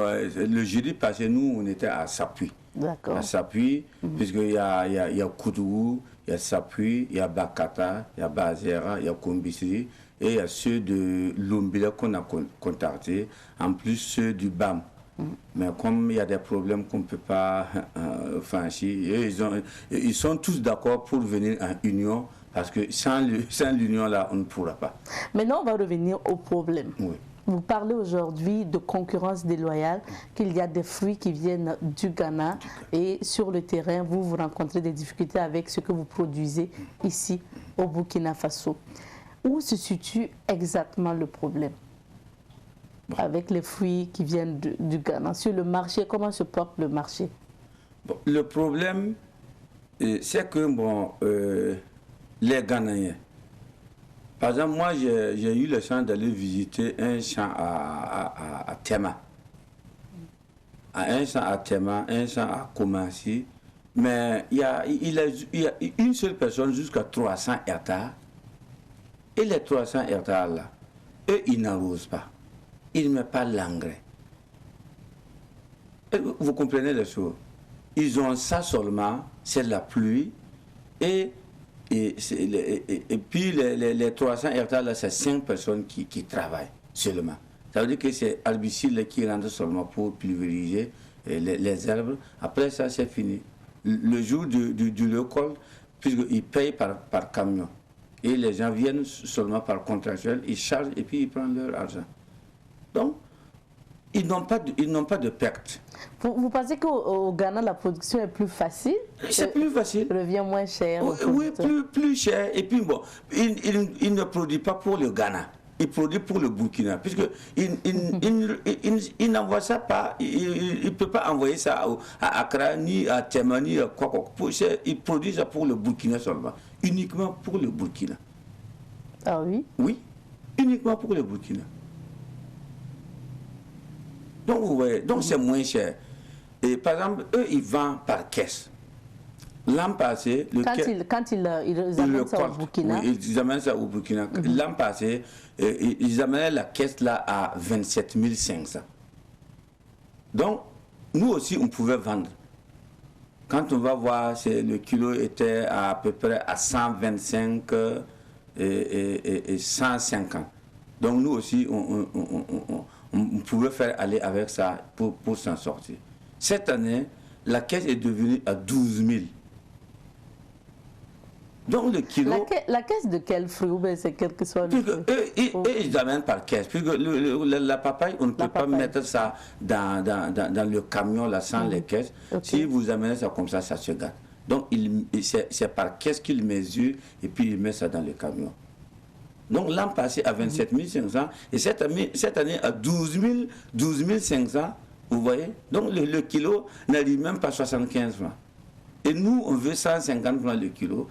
le jeudi passé, nous, on était à Sapui. D'accord. À Sapui, puisqu'il y a Koudougou, il y a Sapui, il y a Bakata, il y a Bazera, il y a Kombisri, et il y a ceux de Lumbila qu'on a contactés, en plus ceux du BAM. Mais comme il y a des problèmes qu'on ne peut pas franchir, ils sont tous d'accord pour venir en union, parce que sans l'union là, on ne pourra pas. Maintenant, on va revenir au problème. Oui. Vous parlez aujourd'hui de concurrence déloyale, qu'il y a des fruits qui viennent du Ghana et sur le terrain, vous rencontrez des difficultés avec ce que vous produisez ici au Burkina Faso. Où se situe exactement le problème avec les fruits qui viennent du Ghana? Sur le marché, comment se porte le marché? Le problème, c'est que les Ghanéens, par exemple, moi j'ai eu la chance d'aller visiter un champ à Tema. Un champ à Tema, un champ à Koumassi, mais il y a une seule personne jusqu'à 300 hectares. Et les 300 hectares là, eux, ils n'arrosent pas. Ils ne mettent pas l'engrais. Vous comprenez les choses? Ils ont ça seulement, c'est la pluie. Et puis les 300 hectares là, c'est 5 personnes qui travaillent seulement. Ça veut dire que c'est herbicide qui rentre seulement pour pulvériser les herbes. Après ça, c'est fini. Le jour du récolte, puisqu'ils payent par camion. Et les gens viennent seulement par contractuel, ils chargent et puis ils prennent leur argent. Donc, ils n'ont pas de perte. Vous pensez qu'au Ghana, la production est plus facile? C'est plus facile. Revient moins cher. Oui, plus cher. Et puis bon, il ne produit pas pour le Ghana. Il produit pour le Burkina. Puisqu'il n'envoie ça pas, il ne peut pas envoyer ça à Accra, ni à Tema, ni à quoi. Il produit ça pour le Burkina seulement. Uniquement pour le Burkina. Ah oui? Oui, uniquement pour le Burkina. Donc, vous voyez, donc c'est moins cher. Et par exemple, eux, ils vendent par caisse. L'an passé, quand ils amènent ça au Burkina. Oui, ils amènent ça au Burkina. L'an passé, ils amenaient la caisse là à 27 500. Donc, nous aussi, on pouvait vendre. Quand on va voir, le kilo était à peu près à 125 et 150. Donc, nous aussi, on pouvait faire aller avec ça pour s'en sortir. Cette année, la caisse est devenue à 12 000. Donc le kilo... La caisse de quel fruit? Ou c'est quel que soit le fruit? Eux, ils amènent par caisse. Puisque la papaye, on ne peut pas mettre ça dans le camion là, sans les caisses. Okay. Si vous amenez ça comme ça se gâte. Donc c'est par caisse qu'ils mesurent et puis ils mettent ça dans le camion. Donc l'an passé à 27 500 et cette année à 12 500, vous voyez. Donc le kilo n'arrive même pas à 75 francs. Et nous, on veut 150 francs le kilo.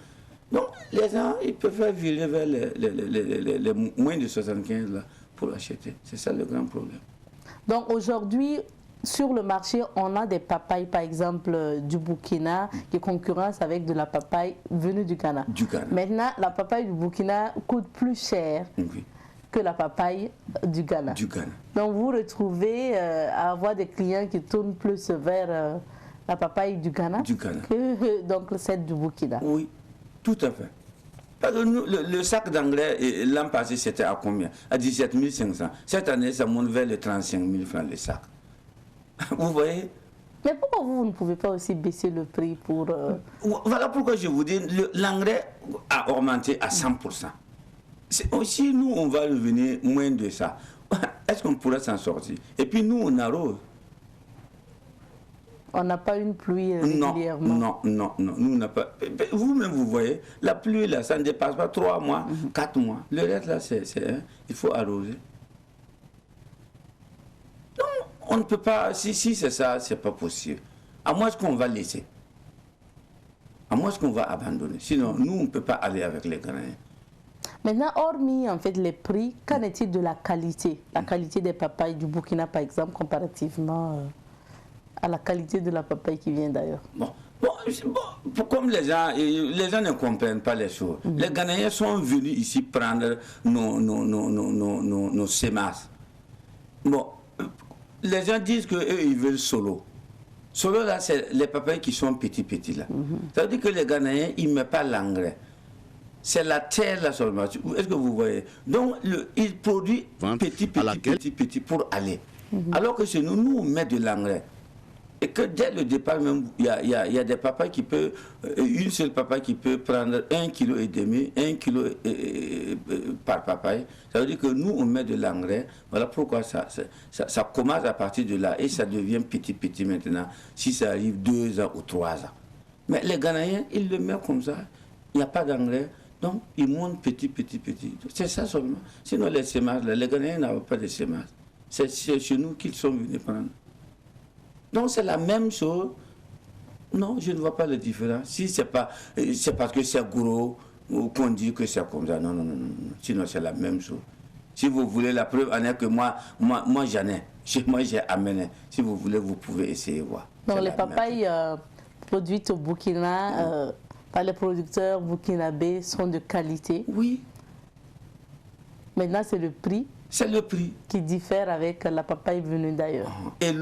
Donc les gens, ils peuvent faire virer vers les moins de 75 là, pour acheter. C'est ça le grand problème. Donc aujourd'hui, sur le marché, on a des papayes, par exemple, du Burkina, qui concurrencent avec de la papaye venue du Ghana. Maintenant, la papaye du Burkina coûte plus cher que la papaye du Ghana. Donc vous retrouvez à avoir des clients qui tournent plus vers la papaye du Ghana, que donc celle du Burkina. Oui, tout à fait. Parce que nous, le sac d'engrais, l'an passé, c'était à combien? À 17 500. Cette année, ça monte vers les 35 000 francs le sac. Vous voyez? Mais pourquoi vous ne pouvez pas aussi baisser le prix pour... Voilà pourquoi je vous dis, l'engrais a augmenté à 100%. Si nous, on va revenir moins de ça, est-ce qu'on pourra s'en sortir? Et puis nous, on arrose. On n'a pas une pluie régulièrement. Non, nous n'a pas. Vous-même, vous voyez, la pluie, là, ça ne dépasse pas 3 mois, 4 mois. Le reste, là, il faut arroser. Donc, on ne peut pas, si c'est ça, c'est pas possible. À moins qu'on va laisser. À moins qu'on va abandonner. Sinon, nous, on ne peut pas aller avec les Ghanéens. Maintenant, hormis en fait les prix, qu'en est-il de la qualité? La qualité des papayes du Burkina, par exemple, comparativement à la qualité de la papaye qui vient d'ailleurs. Comme les gens ne comprennent pas les choses. Les Ghanéens sont venus ici prendre nos semences. Bon, les gens disent qu'eux, ils veulent solo. Solo, là, c'est les papayes qui sont petits là. Ça veut dire que les Ghanéens, ils ne mettent pas l'engrais. C'est la terre là seulement. Est-ce que vous voyez? Donc, ils produisent petit pour aller. Alors que chez nous, on met de l'engrais. Et que dès le départ même, il y a des papayes qui peuvent, une seule papaye qui peut prendre 1,5 kg, 1 kg par papaye. Ça veut dire que nous, on met de l'engrais. Voilà pourquoi ça commence à partir de là et ça devient petit maintenant, si ça arrive 2 ans ou 3 ans. Mais les Ghanéens, ils le mettent comme ça. Il n'y a pas d'engrais. Donc, ils montent petit. C'est ça seulement. Sinon, les semences, les Ghanéens n'avaient pas de semences. C'est chez nous qu'ils sont venus prendre. Donc c'est la même chose. Non, je ne vois pas la différence. Si c'est parce que c'est gros ou qu'on dit que c'est comme ça. Non. Sinon c'est la même chose. Si vous voulez la preuve en est que moi j'en ai. Moi j'ai amené. Si vous voulez, vous pouvez essayer voir. Donc les papayes produites au Burkina par les producteurs burkinabés sont de qualité. Oui. Maintenant c'est le prix. C'est le prix. Qui diffère avec la papaye venue d'ailleurs. Et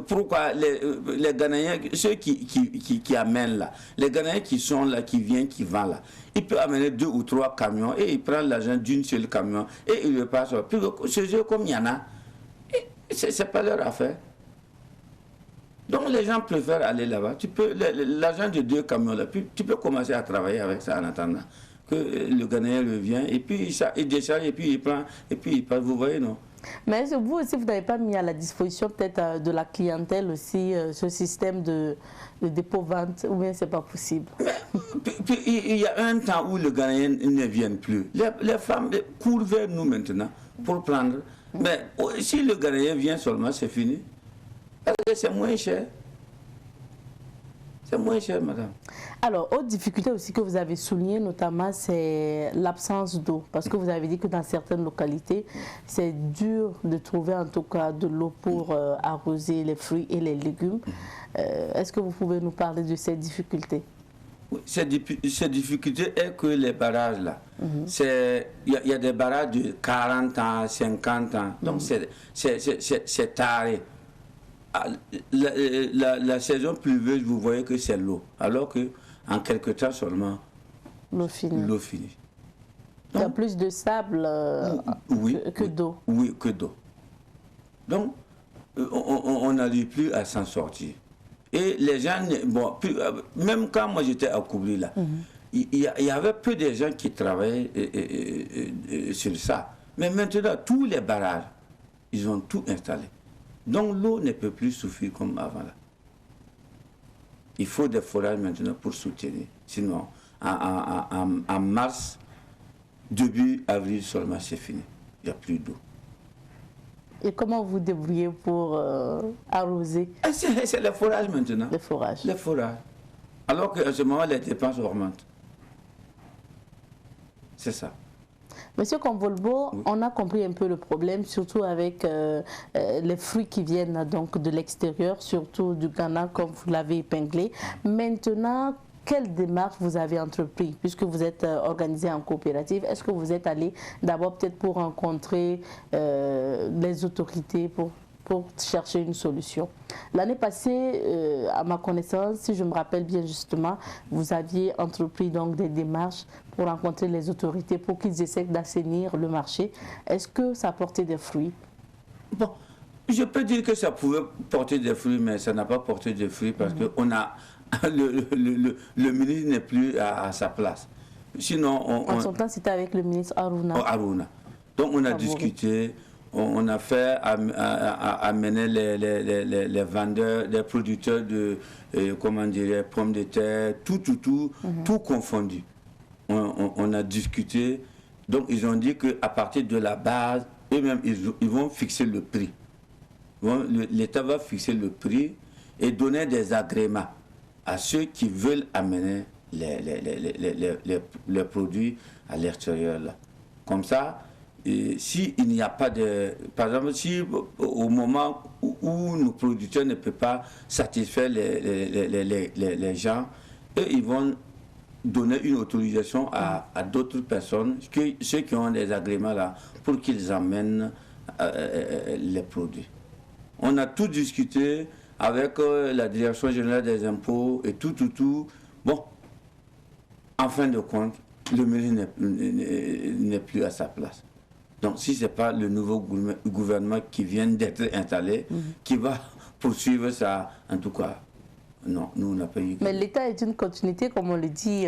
pourquoi les Ghanéens, ceux qui amènent là, les Ghanéens qui sont là, qui viennent, qui vendent là, ils peuvent amener 2 ou 3 camions et ils prennent l'argent d'une seule camion et ils le passent. Puis chez eux, comme il y en a, c'est pas leur affaire. Donc les gens préfèrent aller là-bas. L'argent de 2 camions là, tu peux commencer à travailler avec ça en attendant que le Ghanéen revient et puis il décharge et puis il prend et puis il passe, vous voyez, non? Mais vous aussi, vous n'avez pas mis à la disposition peut-être de la clientèle aussi ce système de dépôt-vente, ou bien c'est pas possible? Puis, il y a un temps où le Ghanéen ne vient plus. Les femmes courent vers nous maintenant pour prendre. Mais si le Ghanéen vient seulement, c'est fini. Parce que c'est moins cher. C'est moins cher, madame. Alors, autre difficulté aussi que vous avez souligné, notamment, c'est l'absence d'eau. Parce que vous avez dit que dans certaines localités, c'est dur de trouver en tout cas de l'eau pour arroser les fruits et les légumes. Est-ce que vous pouvez nous parler de ces difficultés? Oui, ces difficultés est que les barrages là, il y a des barrages de 40 ans, 50 ans. Donc, c'est taré. La saison pluvieuse, vous voyez que c'est l'eau, alors qu'en quelque temps seulement, l'eau finit. Il y a plus de sable que d'eau. Oui, que d'eau. Donc, on n'arrive plus à s'en sortir. Et les gens, bon, même quand moi j'étais à Koubri là, il y avait peu de gens qui travaillaient sur ça. Mais maintenant, tous les barrages, ils ont tout installé. Donc l'eau ne peut plus souffrir comme avant là. Il faut des forages maintenant pour soutenir. Sinon, en mars, début avril seulement, c'est fini. Il n'y a plus d'eau. Et comment vous débrouillez pour arroser? C'est le forage maintenant. Le forage. Le forage. Alors qu'à ce moment, les dépenses augmentent. C'est ça. Monsieur Convolbo, on a compris un peu le problème, surtout avec les fruits qui viennent donc de l'extérieur, surtout du Ghana, comme vous l'avez épinglé. Maintenant, quelle démarche vous avez entrepris, puisque vous êtes organisé en coopérative? Est-ce que vous êtes allé d'abord peut-être pour rencontrer les autorités, pour chercher une solution? L'année passée, à ma connaissance, si je me rappelle bien justement, vous aviez entrepris donc des démarches pour rencontrer les autorités, pour qu'ils essaient d'assainir le marché. Est-ce que ça a porté des fruits? Bon, je peux dire que ça pouvait porter des fruits, mais ça n'a pas porté de fruits parce que on a le ministre n'est plus à sa place. Sinon, en son temps, c'était avec le ministre Aruna. Aruna. Donc on a discuté. On a fait amener les vendeurs, les producteurs de, comment dire, pommes de terre, tout confondu. On a discuté. Donc ils ont dit qu'à partir de la base, eux-mêmes, ils vont fixer le prix. L'État va fixer le prix et donner des agréments à ceux qui veulent amener les produits à l'extérieur. Comme ça, s'il n'y a pas de... Par exemple, si au moment où nos producteurs ne peuvent pas satisfaire les gens, eux, ils vont donner une autorisation à d'autres personnes, ceux qui ont des agréments là, pour qu'ils amènent les produits. On a tout discuté avec la Direction générale des impôts et tout. Bon, en fin de compte, le ministre n'est plus à sa place. Donc, si ce n'est pas le nouveau gouvernement qui vient d'être installé, qui va poursuivre ça, en tout cas, non, nous, on n'a pas eu... Mais l'État est une continuité, comme on le dit.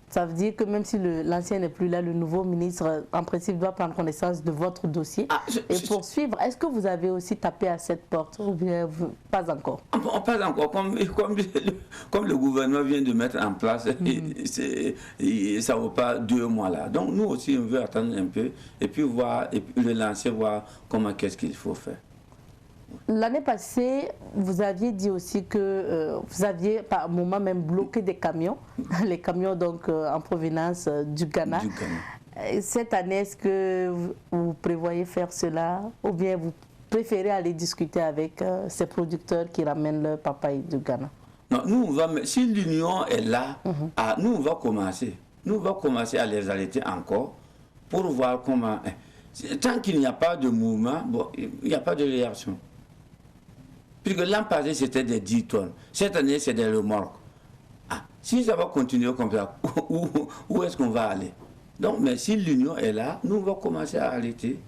Ça veut dire que même si l'ancien n'est plus là, le nouveau ministre, en principe, doit prendre connaissance de votre dossier et poursuivre. Est-ce que vous avez aussi tapé à cette porte ou bien pas encore? Pas encore. Comme le gouvernement vient de mettre en place, ça ne vaut pas 2 mois là. Donc, nous aussi, on veut attendre un peu et puis voir, et puis le lancer, voir qu'est-ce qu'il faut faire. L'année passée, vous aviez dit aussi que vous aviez par moment même bloqué des camions, les camions donc en provenance du Ghana. Cette année, est-ce que vous prévoyez faire cela ou bien vous préférez aller discuter avec ces producteurs qui ramènent leur papaye du Ghana? Non, si l'union est là, nous on va commencer. Nous on va commencer à les arrêter encore pour voir comment... Tant qu'il n'y a pas de mouvement, bon, il n'y a pas de réaction. Puisque l'an passé, c'était des 10 tonnes. Cette année, c'est des remorques. Si ça va continuer comme ça, où est-ce qu'on va aller? Donc, mais si l'union est là, nous, on va commencer à arrêter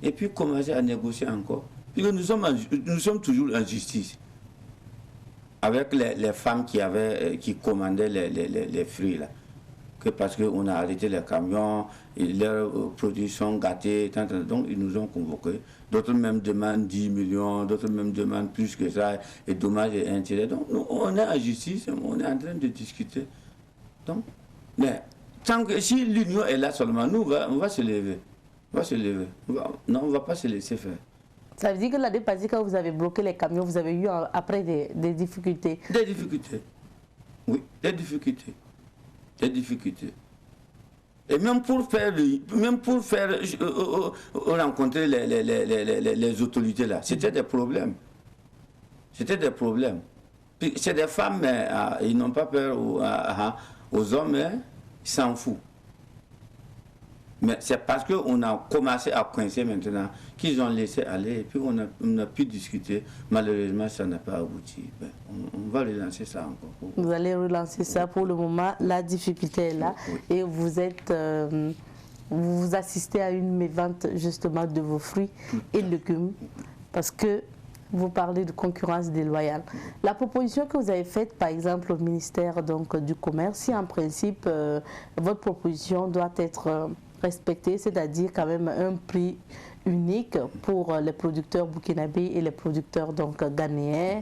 et puis commencer à négocier encore. Puisque nous sommes toujours en justice. Avec les femmes qui commandaient les fruits, là. Parce qu'on a arrêté les camions, et leurs produits sont gâtés, donc ils nous ont convoqués. D'autres même demandent 10 millions, d'autres même demandent plus que ça, et dommages et intérêts. Donc nous, on est en justice, on est en train de discuter. Donc, mais tant que si l'union est là seulement, nous, on va se lever. On va se lever. Non, on ne va pas se laisser faire. Ça veut dire que l'année passée, quand vous avez bloqué les camions, vous avez eu après des difficultés? Des difficultés. Oui, des difficultés. Des difficultés. Et même pour rencontrer les autorités là, c'était des problèmes. C'était des problèmes. C'est des femmes, mais ils n'ont pas peur aux hommes, mais ils s'en foutent. Mais c'est parce qu'on a commencé à coincer maintenant qu'ils ont laissé aller et puis on a pu discuter. Malheureusement, ça n'a pas abouti. Ben, on va relancer ça encore. Vous allez relancer ça. Pour le moment, la difficulté est là. Oui. Et vous assistez à une mévente justement de vos fruits et légumes parce que vous parlez de concurrence déloyale. La proposition que vous avez faite, par exemple, au ministère donc, du Commerce, si en principe, votre proposition doit être respectée, c'est-à-dire quand même un prix unique pour les producteurs burkinabés et les producteurs donc, ghanéens,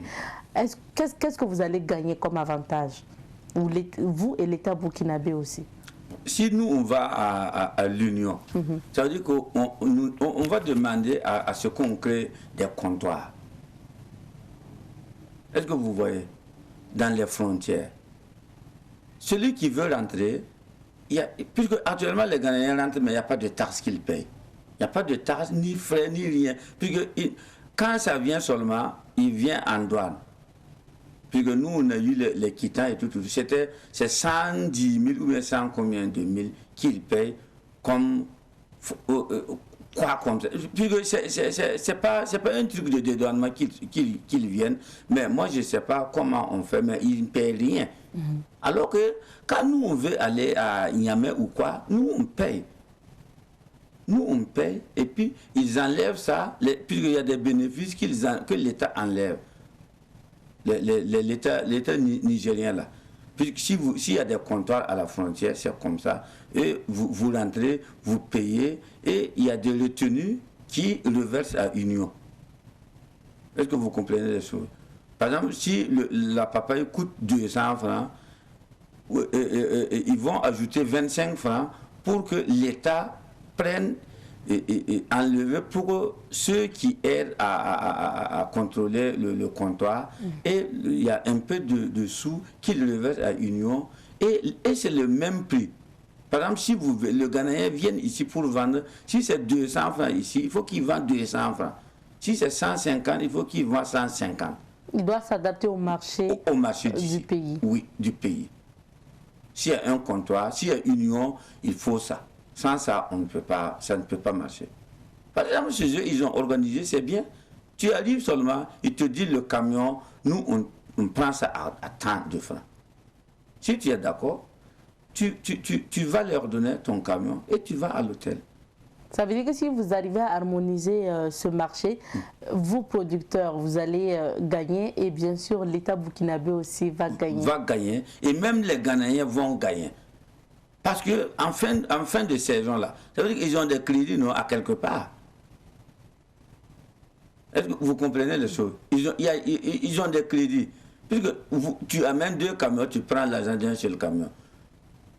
qu'est-ce que vous allez gagner comme avantage, vous et l'État burkinabé aussi? Si nous, on va à l'Union, ça veut dire qu'on va demander à ce qu'on crée des comptoirs. Est-ce que vous voyez, dans les frontières, celui qui veut rentrer, puisque actuellement les Ghanéens rentrent, mais il n'y a pas de taxes qu'ils payent. Il n'y a pas de taxes, ni frais, ni rien. Puisque quand ça vient seulement, il vient en douane. Puisque nous, on a eu les quittants et tout. C'est 110 000 ou bien 100 combien de mille qu'ils payent comme... quoi comme ça. Puisque c'est pas un truc de dédouanement qu'ils viennent, mais moi je ne sais pas comment on fait, mais ils ne payent rien. Alors que quand nous on veut aller à Niamey ou quoi, nous on paye. Nous on paye et puis ils enlèvent ça, puisqu'il y a des bénéfices que l'État enlève. L'État nigérien là. S'il y a des comptoirs à la frontière, c'est comme ça. Et vous rentrez, vous payez, et il y a des retenues qui reversent à Union. Est-ce que vous comprenez les choses? Par exemple, si la papaye coûte 200 francs, ils vont ajouter 25 francs pour que l'État prenne enlever pour ceux qui aident à contrôler le comptoir. Et il y a un peu de sous qu'ils reversent à Union. Et c'est le même prix. Par exemple, si le Ghanéen vient ici pour vendre, si c'est 200 francs ici, il faut qu'il vende 200 francs. Si c'est 150, il faut qu'il vende 150. Il doit s'adapter au marché du pays. Oui, du pays. S'il y a un comptoir, s'il y a Union, il faut ça. Sans ça, ça ne peut pas marcher. Par exemple, chez eux, ils ont organisé, c'est bien. Tu arrives seulement, ils te disent le camion, nous, on prend ça à tant de francs. Si tu es d'accord, tu vas leur donner ton camion et tu vas à l'hôtel. Ça veut dire que si vous arrivez à harmoniser ce marché, vous, producteurs, vous allez gagner et bien sûr, l'État burkinabé aussi va gagner. Va gagner et même les Ghanéens vont gagner. Parce qu'en fin de saison-là, ça veut dire qu'ils ont des crédits non, à quelque part. Est-ce que vous comprenez les choses? Ils ont des crédits. Puisque tu amènes 2 camions, tu prends l'argent d'un seul camion.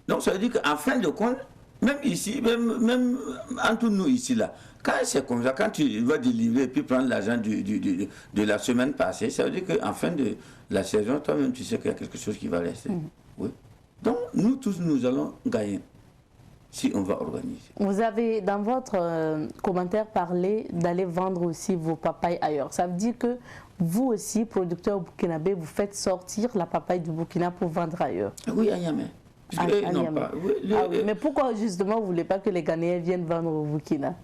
Donc ça veut dire qu'en fin de compte, même ici, même entre nous ici, là, quand c'est comme ça, quand tu vas délivrer et puis prendre l'argent de la semaine passée, ça veut dire qu'en fin de la saison, toi-même, tu sais qu'il y a quelque chose qui va rester. Oui. Donc, nous tous, nous allons gagner si on va organiser. Vous avez, dans votre commentaire, parlé d'aller vendre aussi vos papayes ailleurs. Ça veut dire que vous aussi, producteurs burkinabés, vous faites sortir la papaye du Burkina pour vendre ailleurs? Oui, à Niamey. Mais pourquoi justement vous ne voulez pas que les Ghanéens viennent vendre au Burkina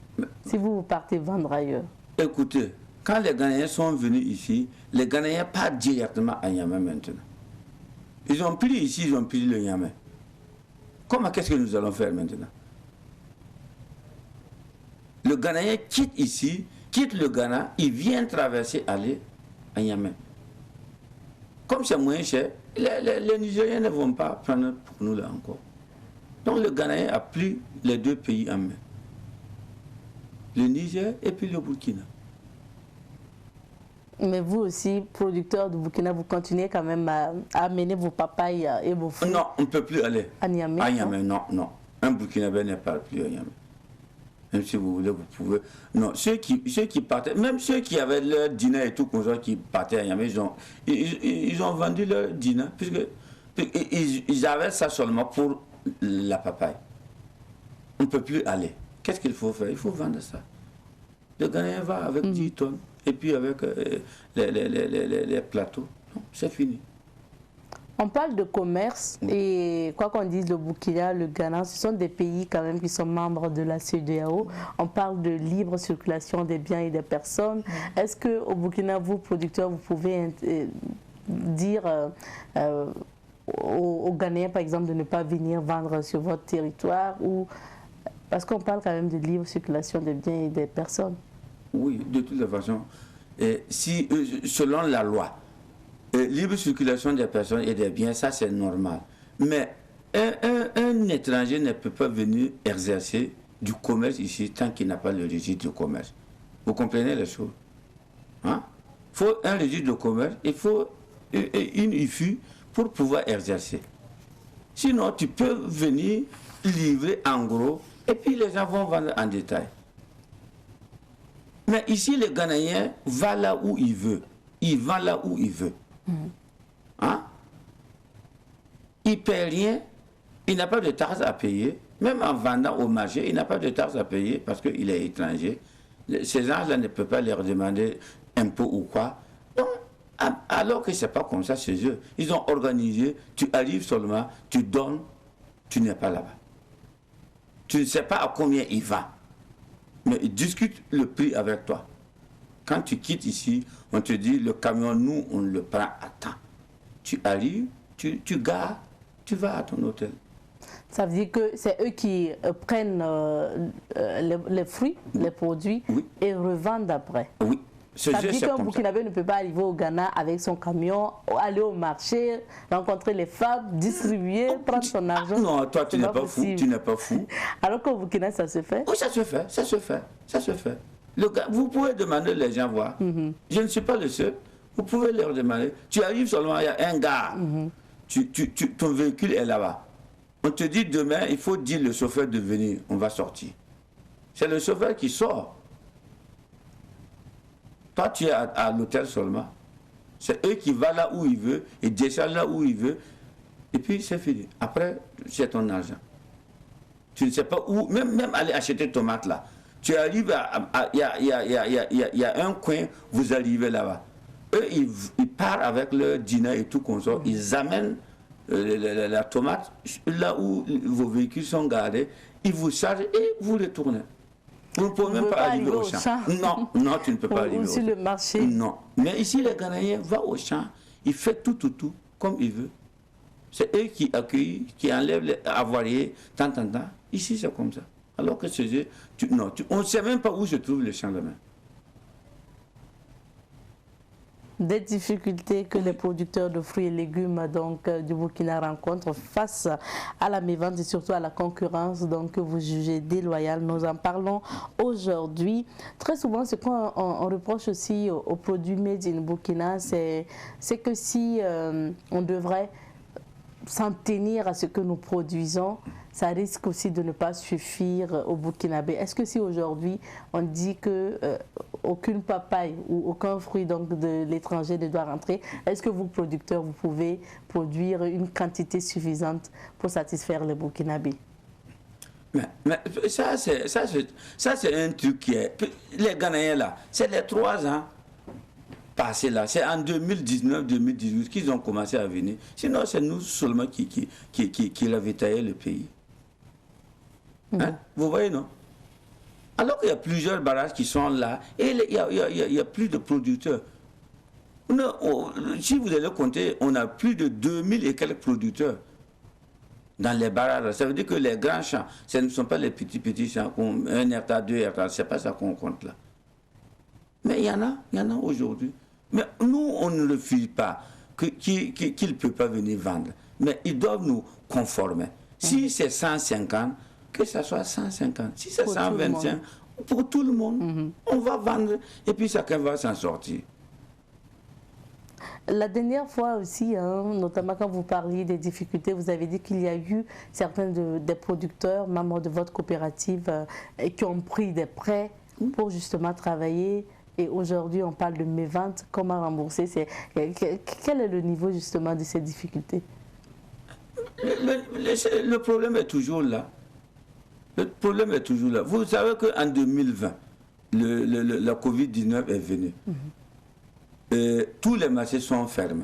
si vous partez vendre ailleurs? Écoutez, quand les Ghanéens sont venus ici, les Ghanéens partent directement à Niamey maintenant. Ils ont pris ici, ils ont pris le Niamey. Comment, qu'est-ce que nous allons faire maintenant? Le Ghanéen quitte ici, quitte le Ghana, il vient traverser, aller à Niamey. Comme c'est moins cher, les Nigériens ne vont pas prendre pour nous là encore. Donc le Ghanéen a pris les 2 pays en main. Le Niger et puis le Burkina. Mais vous aussi, producteurs du Burkina, vous continuez quand même à amener vos papayes et vos fruits? Non, on ne peut plus aller. À Niamey? À Niamey, non. Un Burkinabé ne parle plus à Niamey. Même si vous voulez, vous pouvez. Non, ceux qui partaient, même ceux qui avaient leur dîner et tout, comme ça, qui partaient à Niamey, ils ont vendu leur dîner, puisqu'ils avaient ça seulement pour la papaye. On ne peut plus aller. Qu'est-ce qu'il faut faire? Il faut vendre ça. Le Ghanéen va avec 10 tonnes, et puis avec les plateaux. C'est fini. On parle de commerce et quoi qu'on dise, le Burkina, le Ghana, ce sont des pays quand même qui sont membres de la CEDEAO. On parle de libre circulation des biens et des personnes. Est-ce qu'au Burkina, vous, producteurs, vous pouvez dire aux Ghanéens, par exemple, de ne pas venir vendre sur votre territoire parce qu'on parle quand même de libre circulation des biens et des personnes? Oui, de toute façon. Selon la loi, libre circulation des personnes et des biens, ça c'est normal. Mais un étranger ne peut pas venir exercer du commerce ici tant qu'il n'a pas le registre de commerce. Vous comprenez les choses? Il faut un registre de commerce, il faut une IFU pour pouvoir exercer. Sinon, tu peux venir livrer en gros et puis les gens vont vendre en détail. Mais ici, le Ghanéen va là où il veut. Il va là où il veut. Il ne paie rien, il n'a pas de taxes à payer. Même en vendant au marché, il n'a pas de taxes à payer parce qu'il est étranger. Ces gens-là ne peuvent pas leur demander impôt ou quoi. Donc, alors que ce n'est pas comme ça chez eux. Ils ont organisé, tu arrives seulement, tu donnes, tu n'es pas là-bas. Tu ne sais pas à combien il va. Mais ils discutent le prix avec toi. Quand tu quittes ici, on te dit, le camion, nous, on le prend à temps. Tu arrives, tu gares, tu vas à ton hôtel. Ça veut dire que c'est eux qui prennent les fruits, les produits, et revendent après. Oui. Ça veut dire qu'un Burkinabé ne peut pas arriver au Ghana avec son camion, aller au marché, rencontrer les femmes, distribuer, prendre son argent. Non, toi, tu n'es pas fou. Tu n'es pas fou. Alors qu'au Burkina, ça se fait? Oui, ça se fait, ça se fait, ça se fait. Vous pouvez demander les gens voir. Je ne suis pas le seul. Vous pouvez leur demander. Tu arrives seulement, il y a un gars. Ton véhicule est là-bas. On te dit demain, il faut dire le chauffeur de venir. On va sortir. C'est le chauffeur qui sort. Toi, tu es à l'hôtel seulement. C'est eux qui vont là où ils veulent, ils déchargent là où ils veulent, et puis c'est fini. Après, c'est ton argent. Tu ne sais pas où, même aller acheter tomates là. Tu arrives il y a un coin, vous arrivez là-bas. Eux, ils partent avec leur dîner et tout comme ça. Ils amènent la tomate là où vos véhicules sont garés. Ils vous chargent et vous retournez. Vous ne pouvez même pas arriver au champ. Non, non, tu ne peux pas arriver au champ. Ou sur le marché. Non. Mais ici, les Ghanéens vont au champ, ils font tout, comme ils veulent. C'est eux qui accueillent, qui enlèvent les avariés, tant. Ici, c'est comme ça. Alors que chez eux, on ne sait même pas où se trouve le champ de main. Des difficultés que les producteurs de fruits et légumes donc, du Burkina rencontrent face à la mévente et surtout à la concurrence donc, que vous jugez déloyale. Nous en parlons aujourd'hui. Très souvent, ce qu'on reproche aussi aux produits made in Burkina, c'est que si on devrait s'en tenir à ce que nous produisons, ça risque aussi de ne pas suffire aux Burkinabés. Est-ce que si aujourd'hui on dit que aucune papaye ou aucun fruit donc, de l'étranger ne doit rentrer, est-ce que vous, producteurs, vous pouvez produire une quantité suffisante pour satisfaire les Burkinabés? Mais ça, c'est un truc qui est... Les Ghanéens, là, c'est les 3 ans passés, là. C'est en 2019-2018 qu'ils ont commencé à venir. Sinon, c'est nous seulement qui ravitaillaient le pays. Hein? Vous voyez, non? Alors qu'il y a plusieurs barrages qui sont là et il y a plus de producteurs. Si vous allez compter, on a plus de 2000 et quelques producteurs dans les barrages. Ça veut dire que les grands champs, ce ne sont pas les petits champs, 1 hectare, 2 hectares, c'est pas ça qu'on compte là. Mais il y en a aujourd'hui. Mais nous, on ne refuse pas qu'ils ne peuvent pas venir vendre. Mais ils doivent nous conformer. Si c'est 150, que ça soit 150. Si c'est 125, pour tout le monde, on va vendre et puis chacun va s'en sortir. La dernière fois aussi, notamment quand vous parliez des difficultés, vous avez dit qu'il y a eu certains des producteurs, membres de votre coopérative, qui ont pris des prêts pour justement travailler. Et aujourd'hui, on parle de mévente. Comment rembourser? Quel est le niveau justement de ces difficultés? Le problème est toujours là. Le problème est toujours là. Vous savez qu'en 2020, la Covid-19 est venue. Tous les marchés sont fermés.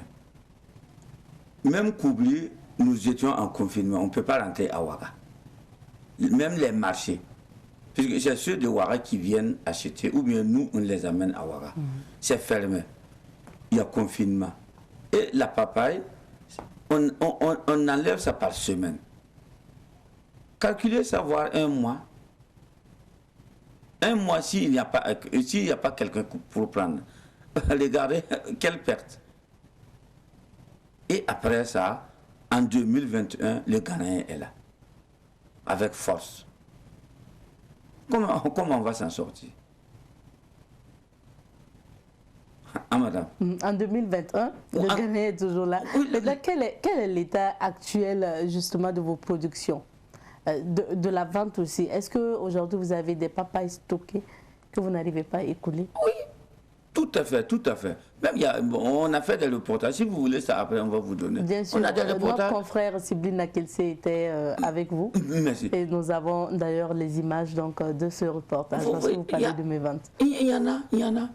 Même Koubli, nous étions en confinement. On ne peut pas rentrer à Ouaga. Même les marchés. Puisque c'est ceux de Ouaga qui viennent acheter, ou bien nous, on les amène à Ouaga. C'est fermé. Il y a confinement. Et la papaye, on enlève ça par semaine. Calculez savoir 1 mois. 1 mois, s'il n'y a pas quelqu'un pour prendre. Regardez, quelle perte. Et après ça, en 2021, le Ghanéen est là. Avec force. Comment on va s'en sortir? Ah, madame. En 2021, le Ghanéen est toujours là. Maintenant, quel est l'état actuel justement de vos productions? De la vente aussi. Est-ce qu'aujourd'hui vous avez des papayes stockées que vous n'arrivez pas à écouler? Oui, tout à fait, tout à fait. Même on a fait des reportages. Si vous voulez ça, après on va vous donner. Bien sûr, on a des reportages. Notre confrère Sibline Nakelse était avec vous. Merci. Et nous avons d'ailleurs les images donc, de ce reportage. Parce que vous parlez de mes ventes. Il y en a.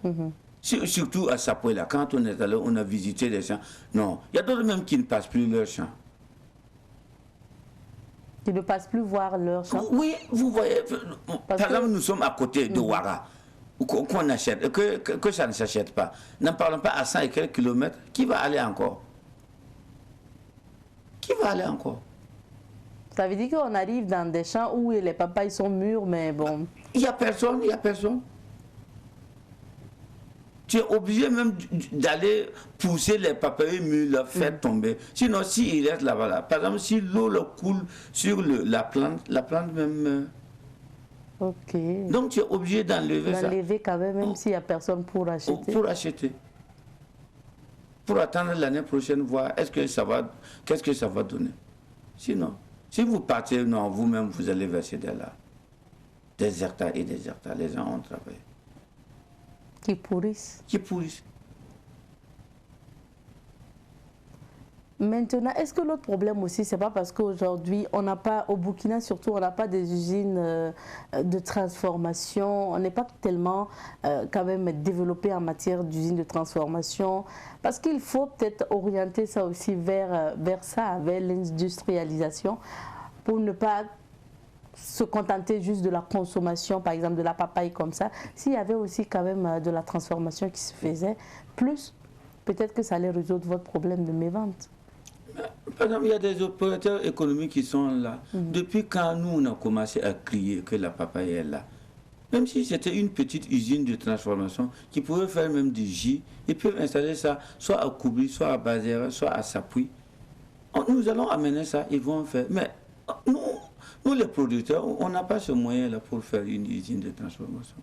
Surtout à Sapoué, là, quand on est allé, on a visité des champs. Non, il y a d'autres même qui ne passent plus leurs champs. Qui ne passent plus voir leurs champs? Oui, vous voyez. Par exemple, nous sommes à côté de Ouaga. Qu'on achète, que ça ne s'achète pas. N'en parlons pas à 100 et quelques kilomètres. Qui va aller encore? Qui va aller encore? Ça veut dire qu'on arrive dans des champs où les papayes sont mûres, mais bon... Il n'y a personne, il n'y a personne. Tu es obligé même d'aller pousser les papayes mûres, les faire tomber. Sinon, s'ils restent là-bas, là, par exemple, si l'eau coule sur la plante même... Ok. Donc tu es obligé d'enlever ça. D'enlever quand même s'il n'y a personne pour acheter. Pour acheter. Pour attendre l'année prochaine, voir qu'est-ce que ça va donner. Sinon, si vous partez, non, vous-même, vous allez verser de là. des hectares et des hectares. Les gens ont travaillé. Qui pourrissent. Qui pourrissent. Maintenant, est-ce que l'autre problème aussi, c'est pas parce qu'aujourd'hui, on n'a pas, au Burkina surtout, on n'a pas des usines de transformation, on n'est pas tellement quand même développé en matière d'usines de transformation, parce qu'il faut peut-être orienter ça aussi vers l'industrialisation, pour ne pas se contenter juste de la consommation, par exemple de la papaye comme ça. S'il y avait aussi quand même de la transformation qui se faisait, plus, peut-être que ça allait résoudre votre problème de mévente. Par exemple, il y a des opérateurs économiques qui sont là. Depuis quand nous, on a commencé à crier que la papaye est là. Même si c'était une petite usine de transformation qui pouvait faire même du jus, ils peuvent installer ça soit à Koubri, soit à Bazera, soit à Sapui. Nous allons amener ça, ils vont faire. Mais nous les producteurs, on n'a pas ce moyen-là pour faire une usine de transformation.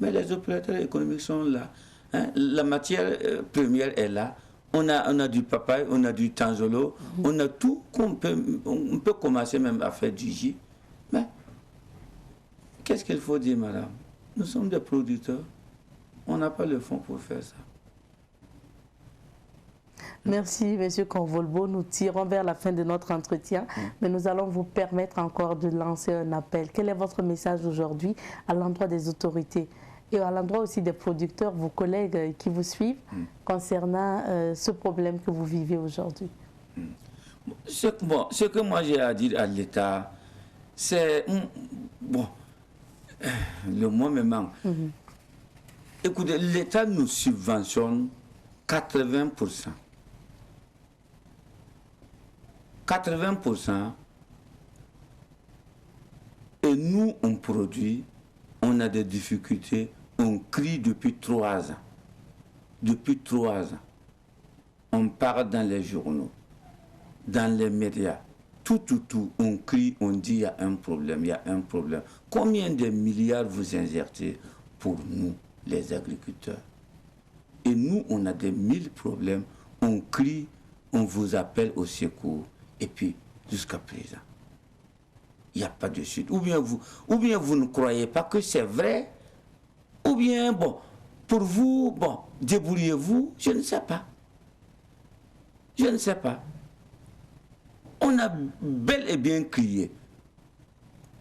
Mais les opérateurs économiques sont là. Hein? La matière première est là. On a du papaye, on a du tanzolo, on a tout on peut commencer même à faire du jus. Mais qu'est-ce qu'il faut dire, madame? Nous sommes des producteurs. On n'a pas le fonds pour faire ça. Merci, Monsieur Convolbo. Nous tirons vers la fin de notre entretien, mais nous allons vous permettre encore de lancer un appel. Quel est votre message aujourd'hui à l'endroit des autorités et à l'endroit aussi des producteurs, vos collègues qui vous suivent, concernant ce problème que vous vivez aujourd'hui? Ce que moi j'ai à dire à l'État, c'est... Bon, le mot me manque. Écoutez, l'État nous subventionne 80%. 80%. Et nous, on produit, on a des difficultés, on crie depuis 3 ans. Depuis 3 ans. On parle dans les journaux, dans les médias. Tout, on crie, on dit il y a un problème, il y a un problème. Combien de milliards vous injectez pour nous, les agriculteurs? Et nous, on a des 1000 problèmes, on crie, on vous appelle au secours. Et puis, jusqu'à présent, il n'y a pas de suite. Ou bien vous ne croyez pas que c'est vrai, ou bien, bon, pour vous, bon, débrouillez-vous, je ne sais pas. Je ne sais pas. On a bel et bien crié.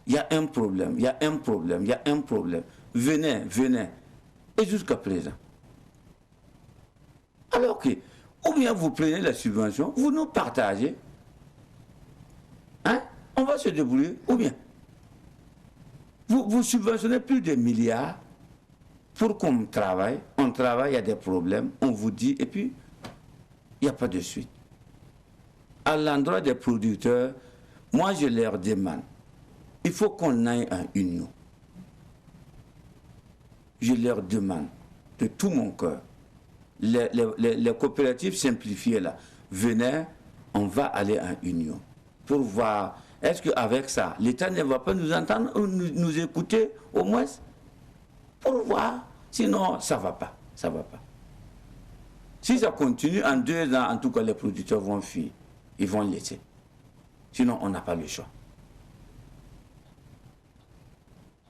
Il y a un problème, il y a un problème, il y a un problème. Venez. Et jusqu'à présent. Alors que, ou bien vous prenez la subvention, vous nous partagez. Hein? On va se débrouiller. Ou bien, vous subventionnez plus de milliards pour qu'on travaille. On travaille, il y a des problèmes, on vous dit, et puis, il n'y a pas de suite. À l'endroit des producteurs, moi je leur demande, il faut qu'on aille en union. Je leur demande de tout mon cœur, les coopératives simplifiées là, venez, on va aller en union pour voir, est-ce qu'avec ça, l'État ne va pas nous entendre ou nous écouter au moins pour voir, sinon ça ne va pas, ça ne va pas. Si ça continue, en 2 ans, en tout cas les producteurs vont fuir, ils vont laisser. Sinon on n'a pas le choix.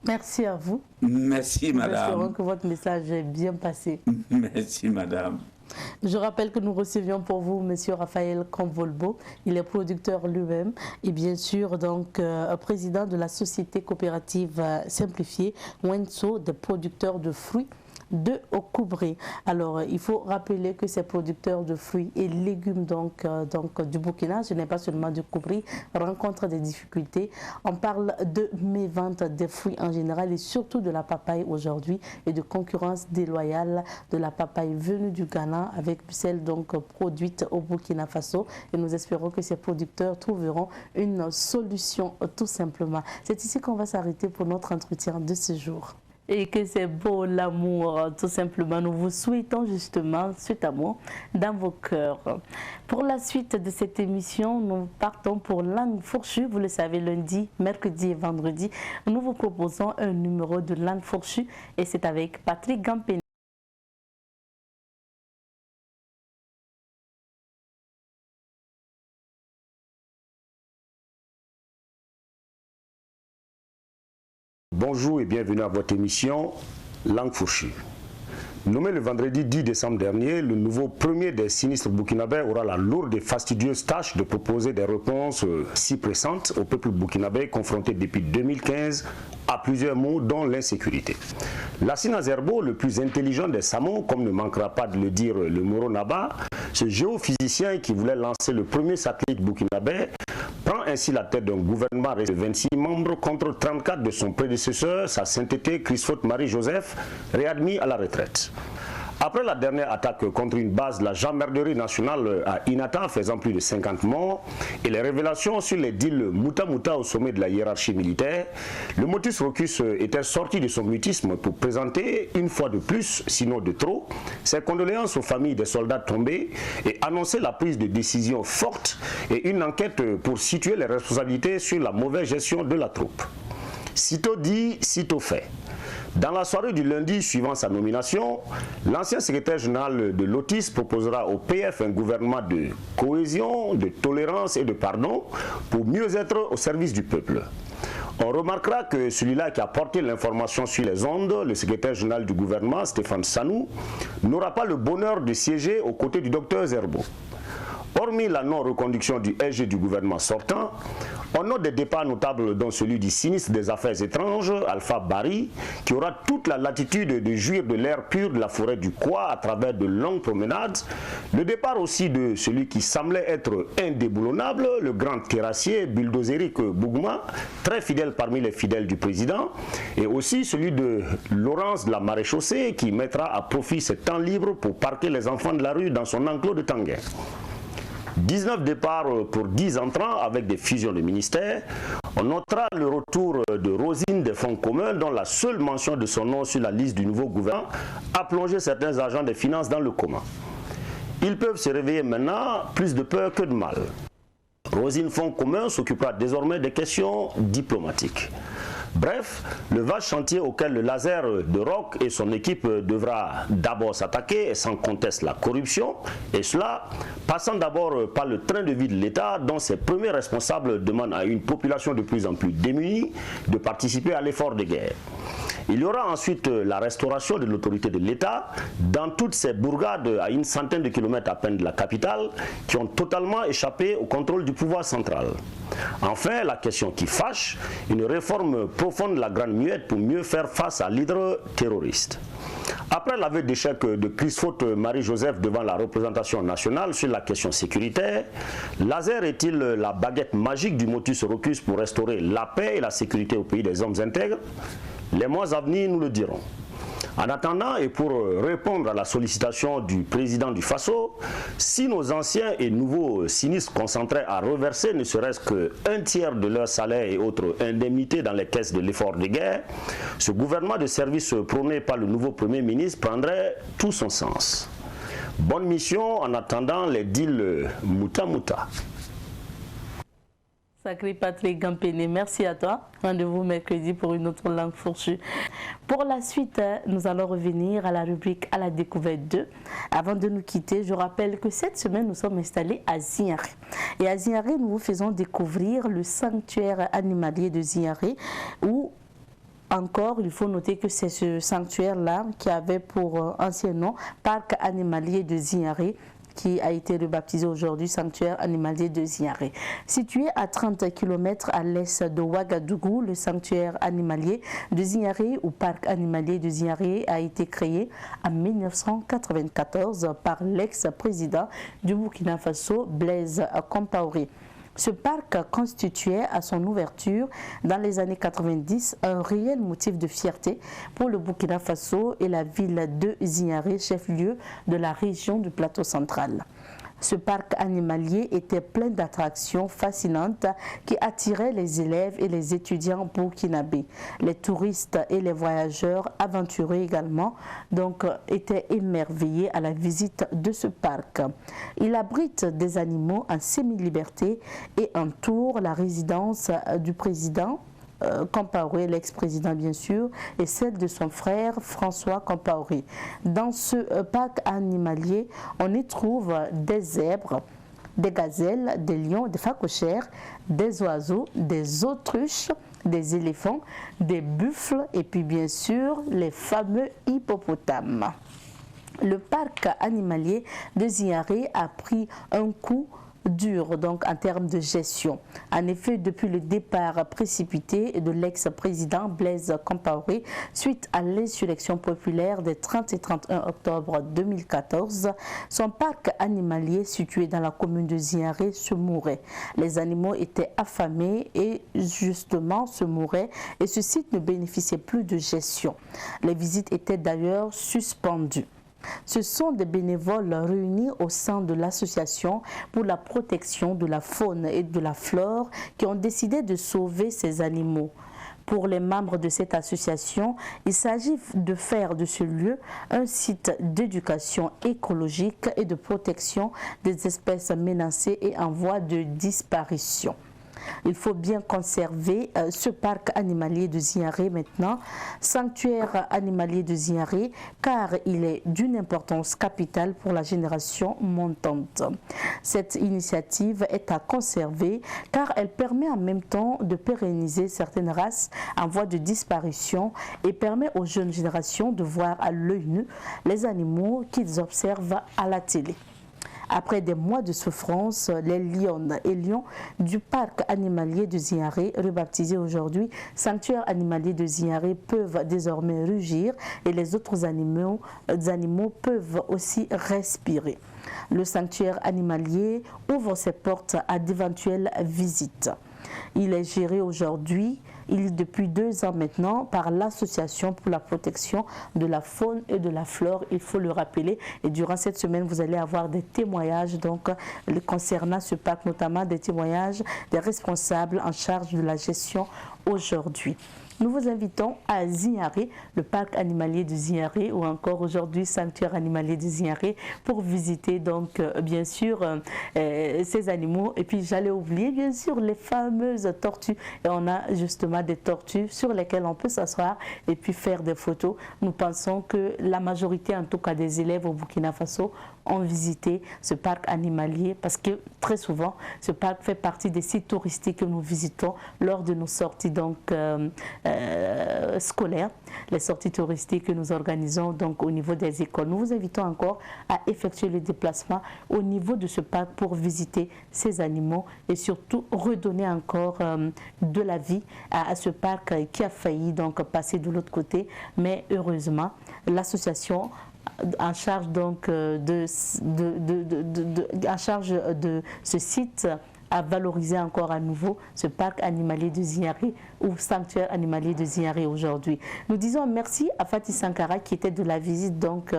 Merci à vous. Merci, madame. Nous espérons que votre message est bien passé. Merci, madame. Je rappelle que nous recevions pour vous M. Raphaël Convolbo. Il est producteur lui-même et bien sûr donc président de la société coopérative simplifiée Wenso, des producteurs de fruits de Koubri. Alors, il faut rappeler que ces producteurs de fruits et légumes donc du Burkina, ce n'est pas seulement du Koubri, rencontrent des difficultés. On parle de mévente des fruits en général et surtout de la papaye aujourd'hui et de concurrence déloyale de la papaye venue du Ghana avec celle donc produite au Burkina Faso. Et nous espérons que ces producteurs trouveront une solution tout simplement. C'est ici qu'on va s'arrêter pour notre entretien de ce jour. Et que c'est beau l'amour, tout simplement. Nous vous souhaitons justement cet amour dans vos cœurs. Pour la suite de cette émission, nous partons pour Langue Fourchue. Vous le savez, lundi, mercredi et vendredi, nous vous proposons un numéro de Langue Fourchue et c'est avec Patrick Gampé. bonjour et bienvenue à votre émission Langue fourchue. Nommé le vendredi 10 décembre dernier, le nouveau premier des sinistres burkinabés aura la lourde et fastidieuse tâche de proposer des réponses si pressantes au peuple burkinabé confronté depuis 2015 à plusieurs maux dont l'insécurité. Lassina Zerbo, le plus intelligent des Samons, comme ne manquera pas de le dire le Moro Naba, ce géophysicien qui voulait lancer le premier satellite burkinabé, prend ainsi la tête d'un gouvernement de 26 membres contre 34 de son prédécesseur, sa sainteté Christophe Marie-Joseph, réadmis à la retraite. Après la dernière attaque contre une base de la gendarmerie nationale à Inata faisant plus de 50 morts et les révélations sur les deals Mouta Mouta au sommet de la hiérarchie militaire, le motus Rocus était sorti de son mutisme pour présenter une fois de plus, sinon de trop, ses condoléances aux familles des soldats tombés et annoncer la prise de décision forte et une enquête pour situer les responsabilités sur la mauvaise gestion de la troupe. Sitôt dit, sitôt fait. Dans la soirée du lundi suivant sa nomination, l'ancien secrétaire général de l'OTIS proposera au PF un gouvernement de cohésion, de tolérance et de pardon pour mieux être au service du peuple. On remarquera que celui-là qui a porté l'information sur les ondes, le secrétaire général du gouvernement, Stéphane Sanou, n'aura pas le bonheur de siéger aux côtés du docteur Zerbo. Hormis la non-reconduction du SG du gouvernement sortant, on note des départs notables dont celui du sinistre des affaires étranges, Alpha Barry, qui aura toute la latitude de jouir de l'air pur de la forêt du Kwa à travers de longues promenades. Le départ aussi de celui qui semblait être indéboulonnable, le grand terrassier bulldozérique Bougma, très fidèle parmi les fidèles du président, et aussi celui de Laurence de la Maréchaussée qui mettra à profit ses temps libres pour parquer les enfants de la rue dans son enclos de Tanguay. 19 départs pour 10 entrants avec des fusions de ministères. On notera le retour de Rosine des fonds communs dont la seule mention de son nom sur la liste du nouveau gouvernement a plongé certains agents des finances dans le coma. Ils peuvent se réveiller maintenant plus de peur que de mal. Rosine Fonds communs s'occupera désormais des questions diplomatiques. Bref, le vaste chantier auquel le laser de Rock et son équipe devra d'abord s'attaquer est sans conteste la corruption, et cela passant d'abord par le train de vie de l'État dont ses premiers responsables demandent à une population de plus en plus démunie de participer à l'effort de guerre. Il y aura ensuite la restauration de l'autorité de l'État dans toutes ces bourgades à une centaine de kilomètres à peine de la capitale qui ont totalement échappé au contrôle du pouvoir central. Enfin, la question qui fâche, une réforme profonde de la Grande Muette pour mieux faire face à l'hydre terroriste. Après l'aveu d'échec de Christophe Marie-Joseph devant la représentation nationale sur la question sécuritaire, laser est-il la baguette magique du motus Rocus pour restaurer la paix et la sécurité au pays des hommes intègres? Les mois à venir nous le diront. En attendant, et pour répondre à la sollicitation du président du Faso, si nos anciens et nouveaux sinistres consenteraient à reverser ne serait-ce qu'un tiers de leur salaire et autres indemnités dans les caisses de l'effort de guerre, ce gouvernement de service prôné par le nouveau Premier ministre prendrait tout son sens. Bonne mission en attendant les deals Mouta Mouta. Sacré Patrick Gampéné, merci à toi. Rendez-vous mercredi pour une autre langue fourchue. Pour la suite, nous allons revenir à la rubrique à la découverte 2. Avant de nous quitter, je rappelle que cette semaine, nous sommes installés à Zignaré. Et à Zignaré, nous vous faisons découvrir le sanctuaire animalier de Zignaré où encore, il faut noter que c'est ce sanctuaire-là qui avait pour ancien nom Parc animalier de Zignaré, qui a été rebaptisé aujourd'hui sanctuaire animalier de Zignaré. Situé à 30 km à l'est de Ouagadougou, le sanctuaire animalier de Zignaré ou parc animalier de Zignaré a été créé en 1994 par l'ex-président du Burkina Faso, Blaise Compaoré. Ce parc constituait à son ouverture dans les années 90 un réel motif de fierté pour le Burkina Faso et la ville de Zignaré, chef-lieu de la région du Plateau central. Ce parc animalier était plein d'attractions fascinantes qui attiraient les élèves et les étudiants burkinabés. Les touristes et les voyageurs aventureux également étaient émerveillés à la visite de ce parc. Il abrite des animaux en semi-liberté et entoure la résidence du président Compaoré, l'ex-président bien sûr, et celle de son frère François Compaoré. Dans ce parc animalier, on y trouve des zèbres, des gazelles, des lions, des phacochères, des oiseaux, des autruches, des éléphants, des buffles et puis bien sûr les fameux hippopotames. Le parc animalier de Ziaré a pris un coup dur donc en termes de gestion. En effet, depuis le départ précipité de l'ex-président Blaise Compaoré suite à l'insurrection populaire des 30 et 31 octobre 2014, son parc animalier situé dans la commune de Ziaré se mourait. Les animaux étaient affamés et justement se mouraient et ce site ne bénéficiait plus de gestion. Les visites étaient d'ailleurs suspendues. Ce sont des bénévoles réunis au sein de l'association pour la protection de la faune et de la flore qui ont décidé de sauver ces animaux. Pour les membres de cette association, il s'agit de faire de ce lieu un site d'éducation écologique et de protection des espèces menacées et en voie de disparition. Il faut bien conserver ce parc animalier de Ziaré maintenant, sanctuaire animalier de Ziaré, car il est d'une importance capitale pour la génération montante. Cette initiative est à conserver car elle permet en même temps de pérenniser certaines races en voie de disparition et permet aux jeunes générations de voir à l'œil nu les animaux qu'ils observent à la télé. Après des mois de souffrance, les lionnes et lions du parc animalier de Ziaré, rebaptisé aujourd'hui sanctuaire animalier de Ziaré, peuvent désormais rugir et les autres animaux peuvent aussi respirer. Le sanctuaire animalier ouvre ses portes à d'éventuelles visites. Il est géré aujourd'hui, depuis 2 ans maintenant, par l'Association pour la protection de la faune et de la flore, il faut le rappeler. Et durant cette semaine, vous allez avoir des témoignages donc, concernant ce parc, notamment des témoignages des responsables en charge de la gestion aujourd'hui. Nous vous invitons à Ziaré, le parc animalier de Ziaré, ou encore aujourd'hui sanctuaire animalier de Ziaré, pour visiter donc bien sûr ces animaux. Et puis j'allais oublier bien sûr les fameuses tortues. Et on a justement des tortues sur lesquelles on peut s'asseoir et puis faire des photos. Nous pensons que la majorité, en tout cas des élèves au Burkina Faso, ont visité ce parc animalier parce que très souvent ce parc fait partie des sites touristiques que nous visitons lors de nos sorties donc scolaires, les sorties touristiques que nous organisons donc au niveau des écoles. Nous vous invitons encore à effectuer le déplacement au niveau de ce parc pour visiter ces animaux et surtout redonner encore de la vie à ce parc qui a failli donc passer de l'autre côté, mais heureusement l'association en charge donc de ce site à valoriser encore à nouveau ce parc animalier de Ziaré ou sanctuaire animalier de Ziaré aujourd'hui. Nous disons merci à Fatih Sankara qui était de la visite donc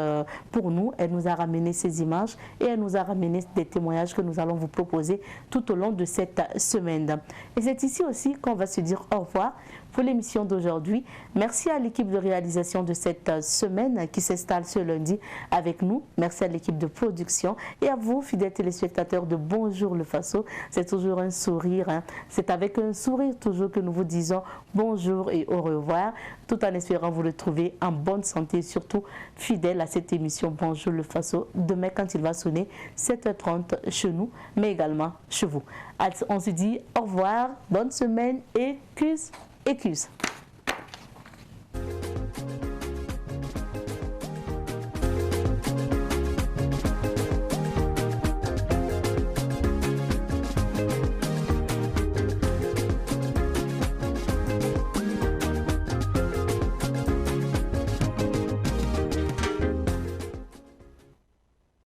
pour nous. Elle nous a ramené ces images et elle nous a ramené des témoignages que nous allons vous proposer tout au long de cette semaine. Et c'est ici aussi qu'on va se dire au revoir pour l'émission d'aujourd'hui. Merci à l'équipe de réalisation de cette semaine qui s'installe ce lundi avec nous. Merci à l'équipe de production et à vous, fidèles téléspectateurs de Bonjour le Faso. C'est toujours un sourire. C'est avec un sourire toujours que nous vous disons bonjour et au revoir, tout en espérant vous retrouver en bonne santé et surtout fidèle à cette émission Bonjour le Faso demain quand il va sonner 7h30 chez nous, mais également chez vous. On se dit au revoir, bonne semaine et cuisse.